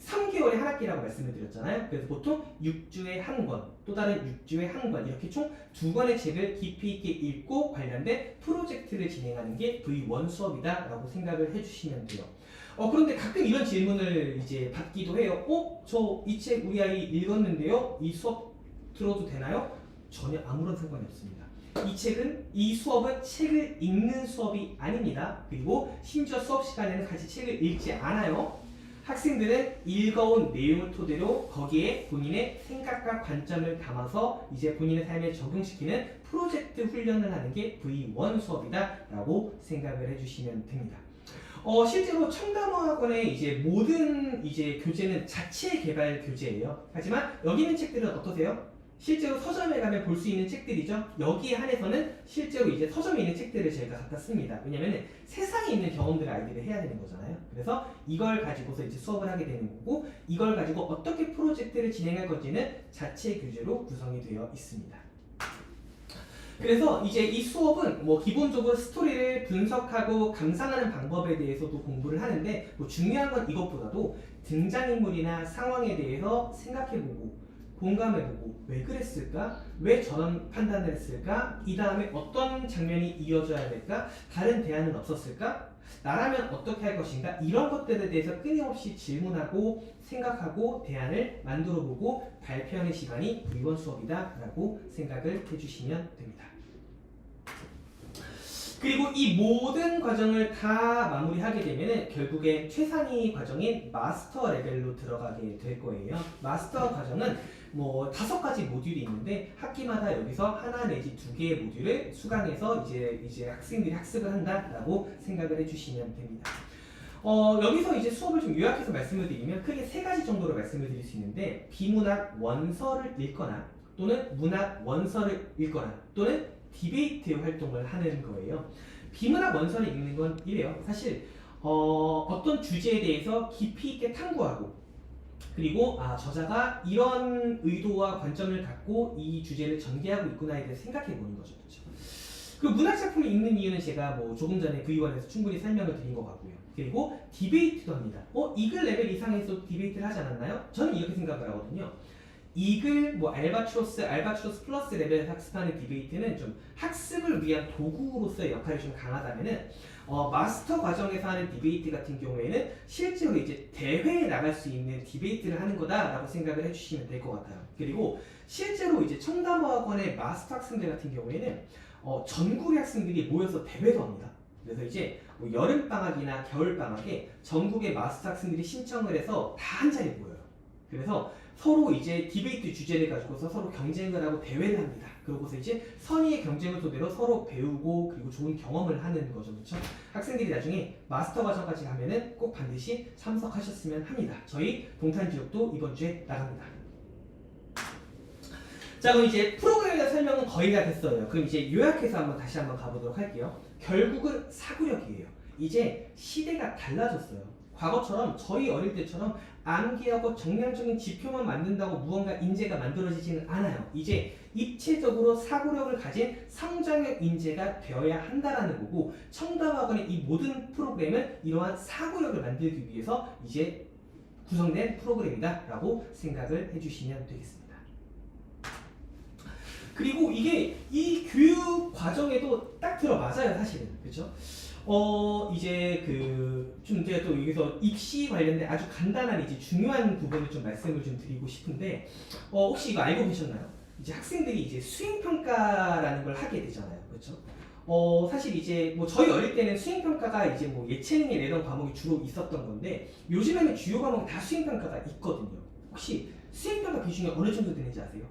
3개월에 한 학기라고 말씀을 드렸잖아요. 그래서 보통 6주에 한 권, 또 다른 6주에 한 권, 이렇게 총 2권의 책을 깊이 있게 읽고 관련된 프로젝트를 진행하는 게 V1 수업이다라고 생각을 해주시면 돼요. 그런데 가끔 이런 질문을 이제 받기도 해요. 저 이 책 우리 아이 읽었는데요. 이 수업 들어도 되나요? 전혀 아무런 상관이 없습니다. 이 수업은 책을 읽는 수업이 아닙니다. 그리고 심지어 수업 시간에는 같이 책을 읽지 않아요. 학생들은 읽어온 내용을 토대로 거기에 본인의 생각과 관점을 담아서 이제 본인의 삶에 적용시키는 프로젝트 훈련을 하는 게 V1 수업이다라고 생각을 해주시면 됩니다. 실제로 청담어학원의 이제 모든 이제 교재는 자체 개발 교재예요. 하지만 여기 있는 책들은 어떠세요? 실제로 서점에 가면 볼 수 있는 책들이죠. 여기에 한해서는 실제로 이제 서점에 있는 책들을 저희가 갖다 씁니다. 왜냐면은 세상에 있는 경험들을 아이들이 해야 되는 거잖아요. 그래서 이걸 가지고서 이제 수업을 하게 되는 거고, 이걸 가지고 어떻게 프로젝트를 진행할 건지는 자체 교재로 구성이 되어 있습니다. 그래서 이제 이 수업은 뭐 기본적으로 스토리를 분석하고 감상하는 방법에 대해서도 공부를 하는데, 뭐 중요한 건 이것보다도 등장인물이나 상황에 대해서 생각해보고 공감해보고 왜 그랬을까? 왜 저런 판단을 했을까? 이 다음에 어떤 장면이 이어져야 될까? 다른 대안은 없었을까? 나라면 어떻게 할 것인가? 이런 것들에 대해서 끊임없이 질문하고 생각하고 대안을 만들어보고 발표하는 시간이 V1 수업이다 라고 생각을 해주시면 됩니다. 그리고 이 모든 과정을 다 마무리하게 되면 결국엔 최상위 과정인 마스터 레벨로 들어가게 될 거예요. 마스터 과정은 뭐 5가지 모듈이 있는데 학기마다 여기서 하나 내지 2개의 모듈을 수강해서 이제 학생들이 학습을 한다라고 생각을 해주시면 됩니다. 여기서 이제 수업을 좀 요약해서 말씀을 드리면 크게 3가지 정도로 말씀을 드릴 수 있는데, 비문학 원서를 읽거나 또는 문학 원서를 읽거나 또는 디베이트 활동을 하는 거예요. 비문학 원서를 읽는 건 이래요. 사실 어떤 주제에 대해서 깊이 있게 탐구하고, 그리고 저자가 이런 의도와 관점을 갖고 이 주제를 전개하고 있구나에 대해서 생각해 보는 거죠. 그렇죠? 그 문학 작품을 읽는 이유는 제가 뭐 조금 전에 V1에서 충분히 설명을 드린 것 같고요. 그리고 디베이트도 합니다. 이글 레벨 이상에서 디베이트를 하지 않았나요? 저는 이렇게 생각을 하거든요. 이글, 뭐 알바트로스 플러스 레벨에서 학습하는 디베이트는 좀 학습을 위한 도구로서의 역할이 좀 강하다면은 마스터 과정에서 하는 디베이트 같은 경우에는 실제로 이제 대회에 나갈 수 있는 디베이트를 하는 거다라고 생각을 해주시면 될 것 같아요. 그리고 실제로 이제 청담어학원의 마스터 학생들 같은 경우에는 전국의 학생들이 모여서 대회도 합니다. 그래서 이제 뭐 여름방학이나 겨울방학에 전국의 마스터 학생들이 신청을 해서 다 한 자리에 모여요. 그래서 서로 이제 디베이트 주제를 가지고서 서로 경쟁을 하고 대회를 합니다. 그러고서 이제 선의의 경쟁을 토대로 서로 배우고 그리고 좋은 경험을 하는 거죠. 그렇죠? 학생들이 나중에 마스터 과정까지 가면은 꼭 반드시 참석하셨으면 합니다. 저희 동탄지역도 이번 주에 나갑니다. 자, 그럼 이제 프로그램에 대한 설명은 거의 다 됐어요. 그럼 이제 요약해서 다시 한번 가보도록 할게요. 결국은 사고력이에요. 이제 시대가 달라졌어요. 과거처럼 저희 어릴 때처럼 암기하고 정량적인 지표만 만든다고 무언가 인재가 만들어지지는 않아요. 이제 입체적으로 사고력을 가진 성장형 인재가 되어야 한다라는 거고, 청담학원의 이 모든 프로그램은 이러한 사고력을 만들기 위해서 이제 구성된 프로그램이다라고 생각을 해주시면 되겠습니다. 그리고 이게 이 교육 과정에도 딱 들어맞아요, 사실은. 그렇죠? 이제 좀 제가 또 여기서 입시 관련된 아주 간단한 이제 중요한 부분을 좀 말씀을 좀 드리고 싶은데, 혹시 이거 알고 계셨나요? 이제 학생들이 이제 수행평가라는 걸 하게 되잖아요. 그렇죠? 사실 이제 뭐 저희 어릴 때는 수행평가가 이제 뭐 예체능에 내던 과목이 주로 있었던 건데, 요즘에는 주요 과목 다 수행평가가 있거든요. 혹시 수행평가 비중이 어느 정도 되는지 아세요?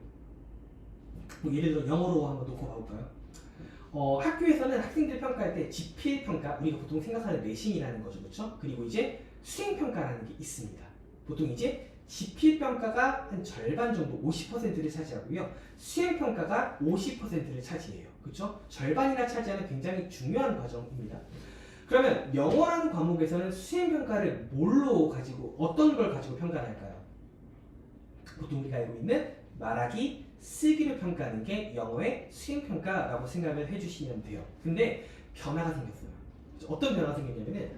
뭐 예를 들어 영어로 한번 놓고 봐볼까요? 학교에서는 학생들 평가할 때 지필 평가, 우리가 보통 생각하는 내신이라는 거죠, 그렇죠? 그리고 이제 수행 평가라는 게 있습니다. 보통 이제 지필 평가가 한 절반 정도 50%를 차지하고요, 수행 평가가 50%를 차지해요, 그렇죠? 절반이나 차지하는 굉장히 중요한 과정입니다. 그러면 영어라는 과목에서는 수행 평가를 뭘로 가지고, 어떤 걸 가지고 평가를 할까요? 보통 우리가 알고 있는 말하기, 쓰기를 평가하는 게 영어의 수행평가라고 생각을 해주시면 돼요. 근데 변화가 생겼어요. 어떤 변화가 생겼냐면은,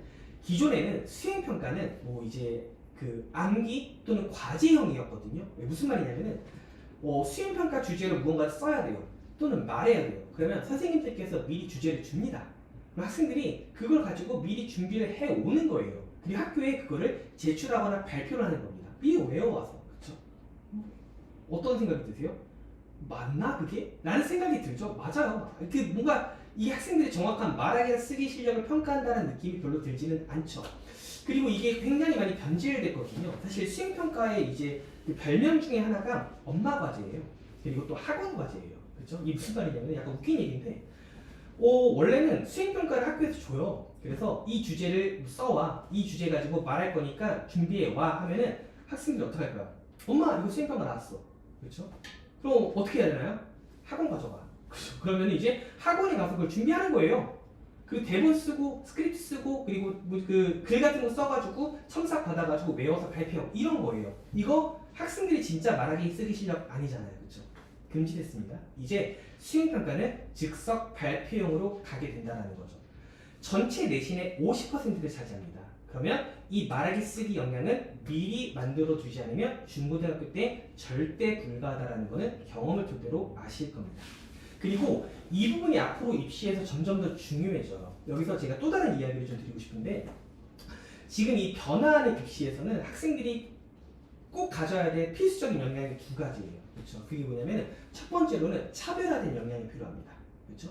기존에는 수행평가는 뭐 이제 그 암기 또는 과제형이었거든요. 무슨 말이냐면은 수행평가 주제로 무언가를 써야 돼요. 또는 말해야 돼요. 그러면 선생님들께서 미리 주제를 줍니다. 그럼 학생들이 그걸 가지고 미리 준비를 해오는 거예요. 그리고 학교에 그거를 제출하거나 발표를 하는 겁니다. 미리 외워와서. 그쵸? 어떤 생각이 드세요? 맞나 그게? 라는 생각이 들죠. 맞아요. 그 뭔가 이 학생들이 정확한 말하기나 쓰기 실력을 평가한다는 느낌이 별로 들지는 않죠. 그리고 이게 굉장히 많이 변질됐거든요. 사실 수행평가의 이제 그 별명 중에 하나가 엄마 과제예요. 그리고 또 학원 과제예요. 그렇죠? 이게 무슨 말이냐면 약간 웃긴 얘기인데, 원래는 수행평가를 학교에서 줘요. 그래서 이 주제를 써와, 이 주제 가지고 말할 거니까 준비해와 하면은 학생들이 어떻게 할까요? 엄마 이거 수행평가 나왔어. 그렇죠? 그럼 어떻게 해야 되나요? 학원 가져가. 그렇죠? 그러면 이제 학원에 가서 그걸 준비하는 거예요. 그 대본 쓰고 스크립트 쓰고 그리고 뭐 그 글 같은 거 써가지고 첨삭 받아가지고 외워서 발표, 이런 거예요. 이거 학생들이 진짜 말하기 쓰기 실력 아니잖아요. 그렇죠? 금지됐습니다. 이제 수행평가는 즉석 발표용으로 가게 된다는 거죠. 전체 내신의 50%를 차지합니다. 그러면 이 말하기 쓰기 역량은 미리 만들어 두지 않으면 중고등학교 때 절대 불가하다라는 거는 경험을 토대로 아실 겁니다. 그리고 이 부분이 앞으로 입시에서 점점 더 중요해져요. 여기서 제가 또 다른 이야기를 좀 드리고 싶은데, 지금 이 변화하는 입시에서는 학생들이 꼭 가져야 될 필수적인 역량이 두 가지예요. 그렇죠? 그게 뭐냐면, 첫 번째로는 차별화된 역량이 필요합니다. 그렇죠?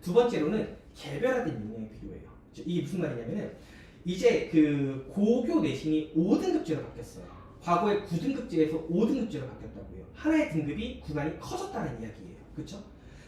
두 번째로는 개별화된 역량이 필요해요. 그렇죠? 이게 무슨 말이냐면은, 이제 그 고교 내신이 5등급제로 바뀌었어요. 과거에 9등급제에서 5등급제로 바뀌었다고요. 하나의 등급이 구간이 커졌다는 이야기예요. 그렇죠?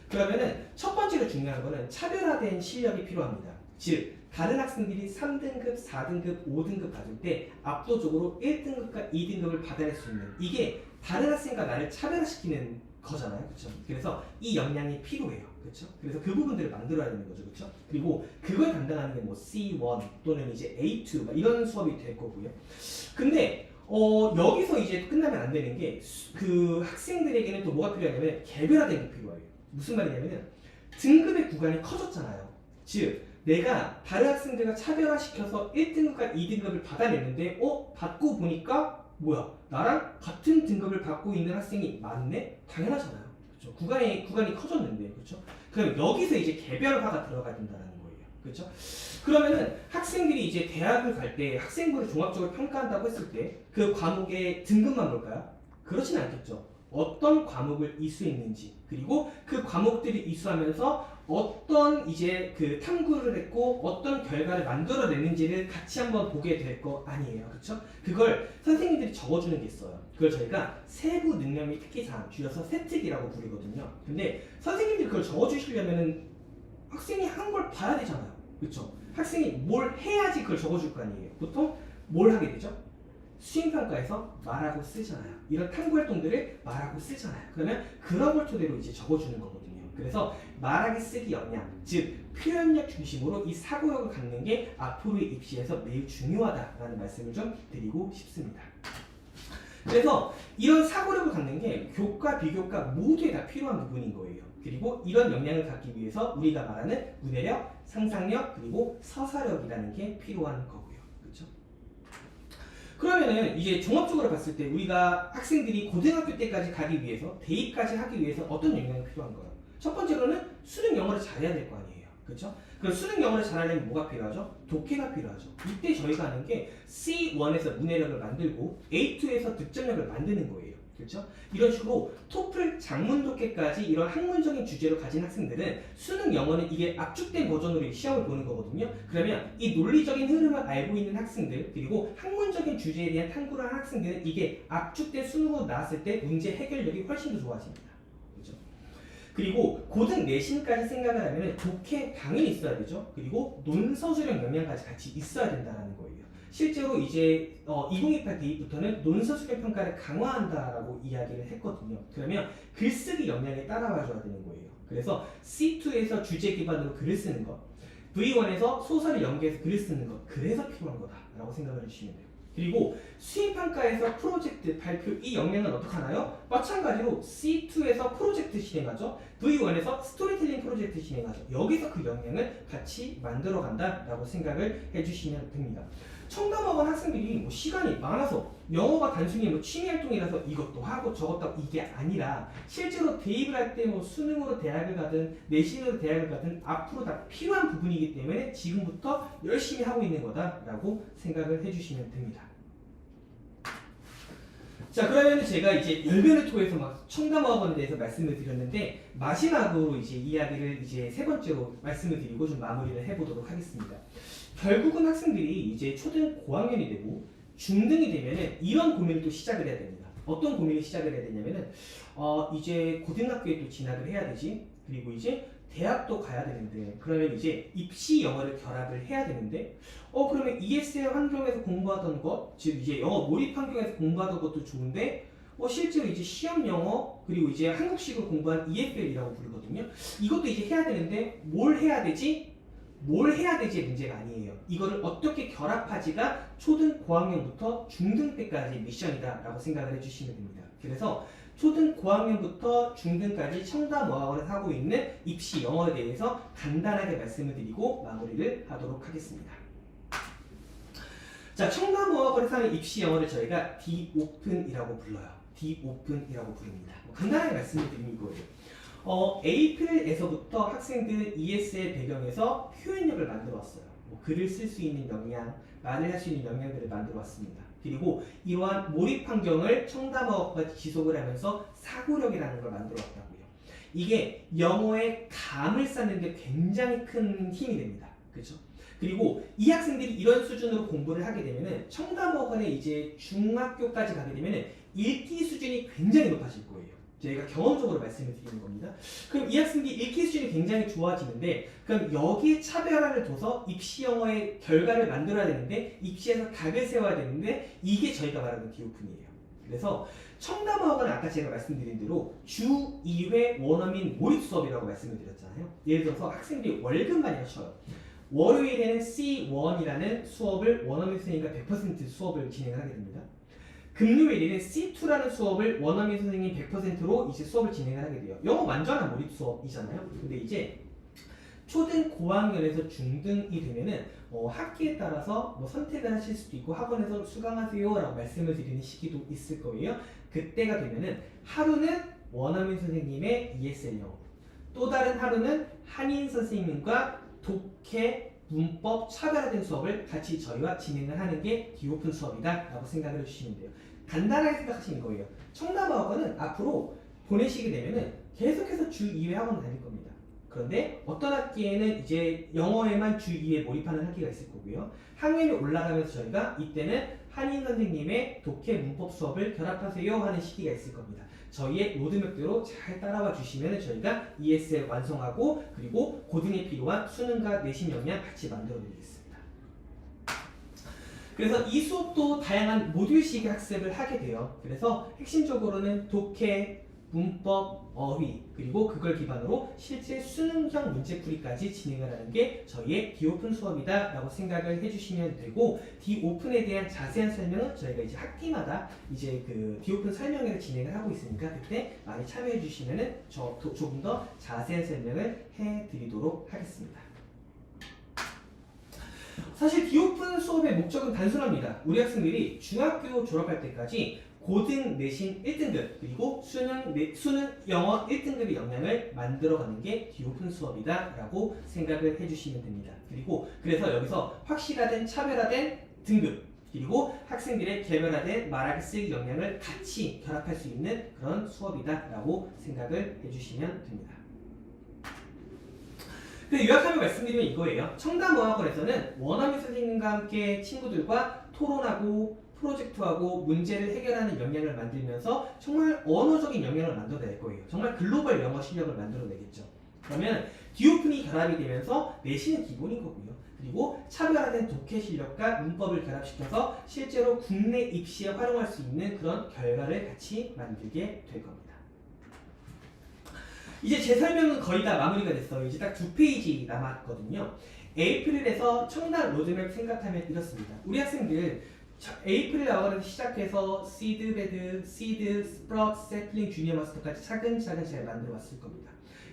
그러면은 첫 번째로 중요한 거는 차별화된 실력이 필요합니다. 즉 다른 학생들이 3등급, 4등급, 5등급 받을 때 압도적으로 1등급과 2등급을 받아낼 수 있는, 이게 다른 학생과 나를 차별화시키는 거잖아요. 그렇죠? 그래서 이 역량이 필요해요. 그렇죠? 그래서 그 부분들을 만들어야 되는 거죠. 그렇죠? 그리고 그걸 담당하는 게 뭐 C1 또는 이제 A2 막 이런 수업이 될 거고요. 근데 여기서 이제 끝나면 안 되는 게, 그 학생들에게는 또 뭐가 필요하냐면 개별화된 게 필요해요. 무슨 말이냐면은 등급의 구간이 커졌잖아요. 즉 내가 다른 학생들과 차별화시켜서 1등급과 2등급을 받아냈는데 받고 보니까 뭐야, 나랑 같은 등급을 받고 있는 학생이 많네? 당연하잖아요. 그렇죠? 구간이 커졌는데. 그렇죠? 그럼 여기서 이제 개별화가 들어가야 된다는 거예요. 그렇죠? 그러면은 학생들이 이제 대학을 갈 때 학생부를 종합적으로 평가한다고 했을 때 그 과목의 등급만 볼까요? 그렇진 않겠죠. 어떤 과목을 이수했는지, 그리고 그 과목들이 이수하면서 어떤 이제 그 탐구를 했고 어떤 결과를 만들어냈는지를 같이 한번 보게 될 거 아니에요. 그렇죠? 그걸 선생님들이 적어주는 게 있어요. 그걸 저희가 세부 능력 및 특기사항, 줄여서 세특이라고 부르거든요. 근데 선생님들이 그걸 적어주시려면은 학생이 한 걸 봐야 되잖아요. 그렇죠? 학생이 뭘 해야지 그걸 적어줄 거 아니에요. 보통 뭘 하게 되죠? 수행평가에서 말하고 쓰잖아요. 이런 탐구활동들을 말하고 쓰잖아요. 그러면 그런 걸 토대로 이제 적어주는 거거든요. 그래서 말하기 쓰기 역량, 즉 표현력 중심으로 이 사고력을 갖는 게 앞으로의 입시에서 매우 중요하다라는 말씀을 좀 드리고 싶습니다. 그래서 이런 사고력을 갖는 게 교과, 비교과 모두에 다 필요한 부분인 거예요. 그리고 이런 역량을 갖기 위해서 우리가 말하는 문해력, 상상력, 그리고 서사력이라는 게 필요한 거고요. 그렇죠? 그러면은 이제 종합적으로 봤을 때 우리가 학생들이 고등학교 때까지 가기 위해서, 대입까지 하기 위해서 어떤 역량이 필요한가요? 첫 번째로는 수능 영어를 잘해야 될 거 아니에요. 그렇죠? 그럼 수능 영어를 잘하려면 뭐가 필요하죠? 독해가 필요하죠. 이때 저희가 하는 게 C1에서 문해력을 만들고 A2에서 득점력을 만드는 거예요. 그렇죠? 이런 식으로 토플 장문 독해까지 이런 학문적인 주제로 가진 학생들은 수능 영어는 이게 압축된 버전으로 시험을 보는 거거든요. 그러면 이 논리적인 흐름을 알고 있는 학생들, 그리고 학문적인 주제에 대한 탐구를 한 학생들은 이게 압축된 수능으로 나왔을 때 문제 해결력이 훨씬 더 좋아집니다. 그렇죠? 그리고 고등 내신까지 생각을 하면 독해 당연히 있어야 되죠. 그리고 논서수령 역량까지 같이 있어야 된다는 거예요. 실제로 이제 2028 대입부터는 논서수령 평가를 강화한다라고 이야기를 했거든요. 그러면 글쓰기 역량에 따라와줘야 되는 거예요. 그래서 C2에서 주제 기반으로 글을 쓰는 것, V1에서 소설을 연계해서 글을 쓰는 것, 그래서 필요한 거다라고 생각을 해주시면 돼요. 그리고 수행평가에서 프로젝트 발표 이 역량은 어떻게 하나요? 마찬가지로 C2에서 프로젝트 진행하죠. V1에서 스토리텔링 프로젝트 진행하죠. 여기서 그 역량을 같이 만들어 간다라고 생각을 해주시면 됩니다. 청담학원 학생들이 뭐 시간이 많아서 영어가 단순히 뭐 취미활동이라서 이것도 하고 저것도 하고 이게 아니라 실제로 대입을 할 때 뭐 수능으로 대학을 가든 내신으로 대학을 가든 앞으로 다 필요한 부분이기 때문에 지금부터 열심히 하고 있는 거다라고 생각을 해주시면 됩니다. 자, 그러면 제가 이제 열변을 통해서 막 청담학원에 대해서 말씀을 드렸는데 마지막으로 이제 이야기를 이제 세 번째로 말씀을 드리고 좀 마무리를 해보도록 하겠습니다. 결국은 학생들이 이제 초등 고학년이 되고 중등이 되면은 이런 고민을 또 시작을 해야 됩니다. 어떤 고민을 시작을 해야 되냐면은 이제 고등학교에 또 진학을 해야 되지. 그리고 이제 대학도 가야 되는데 그러면 이제 입시 영어를 결합을 해야 되는데 그러면 ESL 환경에서 공부하던 것, 즉 이제 영어 몰입 환경에서 공부하던 것도 좋은데 실제로 이제 시험 영어 그리고 이제 한국식으로 공부한 EFL이라고 부르거든요. 이것도 이제 해야 되는데 뭘 해야 되지? 뭘 해야 되지의 문제가 아니에요. 이거를 어떻게 결합하지가 초등 고학년부터 중등 때까지 미션이다라고 생각을 해주시면 됩니다. 그래서 초등 고학년부터 중등까지 청담어학원에서 하고 있는 입시 영어에 대해서 간단하게 말씀을 드리고 마무리를 하도록 하겠습니다. 자, 청담어학원에서 하는 입시 영어를 저희가 디오픈이라고 불러요. 디오픈이라고 부릅니다. 간단하게 말씀을 드리는 거예요. 에이플에서부터 학생들 ESL 배경에서 표현력을 만들어 왔어요. 글을 쓸 수 있는 역량, 말을 할 수 있는 역량들을 만들어 왔습니다. 그리고 이러한 몰입 환경을 청담어학과 지속을 하면서 사고력이라는 걸 만들어 왔다고요. 이게 영어의 감을 쌓는 데 굉장히 큰 힘이 됩니다. 그렇죠? 그리고 이 학생들이 이런 수준으로 공부를 하게 되면은 청담어학원에 이제 중학교까지 가게 되면은 읽기 수준이 굉장히 높아질 거예요. 저희가 경험적으로 말씀을 드리는 겁니다. 그럼 이 학생들이 읽기 수준이 굉장히 좋아지는데 그럼 여기에 차별화를 둬서 입시 영어의 결과를 만들어야 되는데 입시에서 각을 세워야 되는데 이게 저희가 말하는 디오픈이에요. 그래서 청담어학원은 아까 제가 말씀드린 대로 주 2회 원어민 몰입 수업이라고 말씀을 드렸잖아요. 예를 들어서 학생들이 월급만 쳐요. 월요일에는 C1이라는 수업을 원어민 선생님과 100% 수업을 진행하게 됩니다. 금요일에는 C2라는 수업을 원어민 선생님 100%로 이제 수업을 진행을 하게 돼요. 영어 완전한 몰입 수업이잖아요. 근데 이제 초등 고학년에서 중등이 되면은 학기에 따라서 선택을 하실 수도 있고 학원에서 수강하세요 라고 말씀을 드리는 시기도 있을 거예요. 그때가 되면은 하루는 원어민 선생님의 ESL 영어, 또 다른 하루는 한인 선생님과 독해, 문법, 차별화된 수업을 같이 저희와 진행을 하는 게 디오픈 수업이다 라고 생각을 해주시면 돼요. 간단하게 생각하시는 거예요. 청담어학원은 앞으로 보내시게 되면은 계속해서 주 2회 학원 다닐 겁니다. 그런데 어떤 학기에는 이제 영어에만 주 2회 몰입하는 학기가 있을 거고요. 학년이 올라가면서 저희가 이때는 한인 선생님의 독해 문법 수업을 결합하세요 하는 시기가 있을 겁니다. 저희의 로드맵대로 잘 따라와 주시면 저희가 ESL 완성하고 그리고 고등에 필요한 수능과 내신 역량 같이 만들어 드리겠습니다. 그래서 이 수업도 다양한 모듈식 학습을 하게 돼요. 그래서 핵심적으로는 독해, 문법, 어휘, 그리고 그걸 기반으로 실제 수능형 문제풀이까지 진행을 하는 게 저희의 디오픈 수업이다 라고 생각을 해주시면 되고 디오픈에 대한 자세한 설명은 저희가 이제 학기마다 이제 그 디오픈 설명회를 진행을 하고 있으니까 그때 많이 참여해 주시면은 조금 더 자세한 설명을 해드리도록 하겠습니다. 사실 디오픈 수업의 목적은 단순합니다. 우리 학생들이 중학교 졸업할 때까지 고등 내신 1등급 그리고 수능 영어 1등급의 역량을 만들어가는 게 디오픈 수업이다 라고 생각을 해주시면 됩니다. 그래서 여기서 확실화된 차별화된 등급 그리고 학생들의 개별화된 말하기 쓰기 역량을 같이 결합할 수 있는 그런 수업이다 라고 생각을 해주시면 됩니다. 요약하면 말씀드리면 이거예요. 청담어학원에서는 원어민 선생님과 함께 친구들과 토론하고 프로젝트하고 문제를 해결하는 역량을 만들면서 정말 언어적인 역량을 만들어낼 거예요. 정말 글로벌 영어 실력을 만들어내겠죠. 그러면 디오픈이 결합이 되면서 내신은 기본인 거고요. 그리고 차별화된 독해 실력과 문법을 결합시켜서 실제로 국내 입시에 활용할 수 있는 그런 결과를 같이 만들게 될 겁니다. 이제 제 설명은 거의 다 마무리가 됐어요. 이제 딱 2페이지 남았거든요. 에이프릴에서 청단 로드맵 생각하면 이렇습니다. 우리 학생들 에이프릴 어워를 시작해서 시드, 베드, 시드, 스프럭, 세플링, 주니어 마스터까지 차근차근 잘 만들어 왔을 겁니다.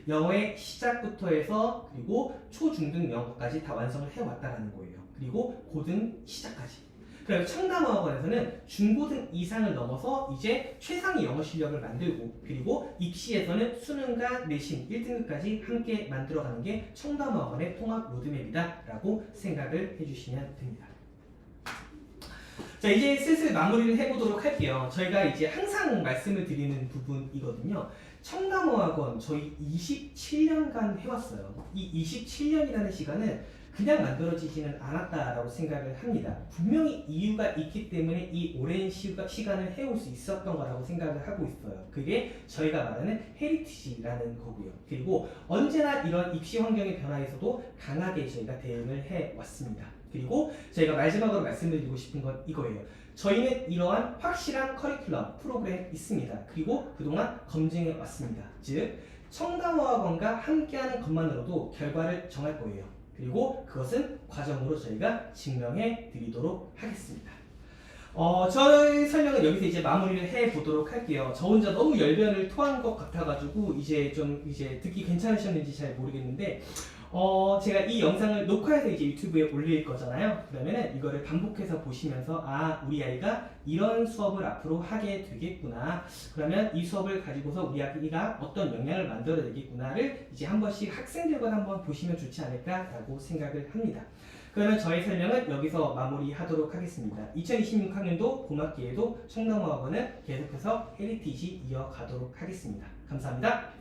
영어의 시작부터 해서 그리고 초중등 영어까지 다 완성을 해왔다라는 거예요. 그리고 고등 시작까지. 그리고 청담어학원에서는 중고등 이상을 넘어서 이제 최상의 영어 실력을 만들고 그리고 입시에서는 수능과 내신 1등급까지 함께 만들어가는 게 청담어학원의 통합 로드맵이다 라고 생각을 해주시면 됩니다. 자, 이제 슬슬 마무리를 해보도록 할게요. 저희가 이제 항상 말씀을 드리는 부분이거든요. 청담어학원 저희 27년간 해왔어요. 이 27년이라는 시간은 그냥 만들어지지는 않았다라고 생각을 합니다. 분명히 이유가 있기 때문에 이 오랜 시간을 해올 수 있었던 거라고 생각을 하고 있어요. 그게 저희가 말하는 헤리티지라는 거고요. 그리고 언제나 이런 입시 환경의 변화에서도 강하게 저희가 대응을 해왔습니다. 그리고 저희가 마지막으로 말씀드리고 싶은 건 이거예요. 저희는 이러한 확실한 커리큘럼, 프로그램이 있습니다. 그리고 그동안 검증해 왔습니다. 즉, 청담어학원과 함께하는 것만으로도 결과를 정할 거예요. 그리고 그것은 과정으로 저희가 증명해 드리도록 하겠습니다. 저의 설명은 여기서 이제 마무리를 해 보도록 할게요. 저 혼자 너무 열변을 토한 것 같아가지고 이제 듣기 괜찮으셨는지 잘 모르겠는데 제가 이 영상을 녹화해서 이제 유튜브에 올릴 거잖아요. 그러면은 이거를 반복해서 보시면서 우리 아이가 이런 수업을 앞으로 하게 되겠구나. 그러면 이 수업을 가지고서 우리 아이가 어떤 역량을 만들어내겠구나를 이제 한 번씩 학생들과 한번 보시면 좋지 않을까라고 생각을 합니다. 그러면 저의 설명은 여기서 마무리하도록 하겠습니다. 2026학년도 봄학기에도 청담어학원은 계속해서 헤리티지 이어가도록 하겠습니다. 감사합니다.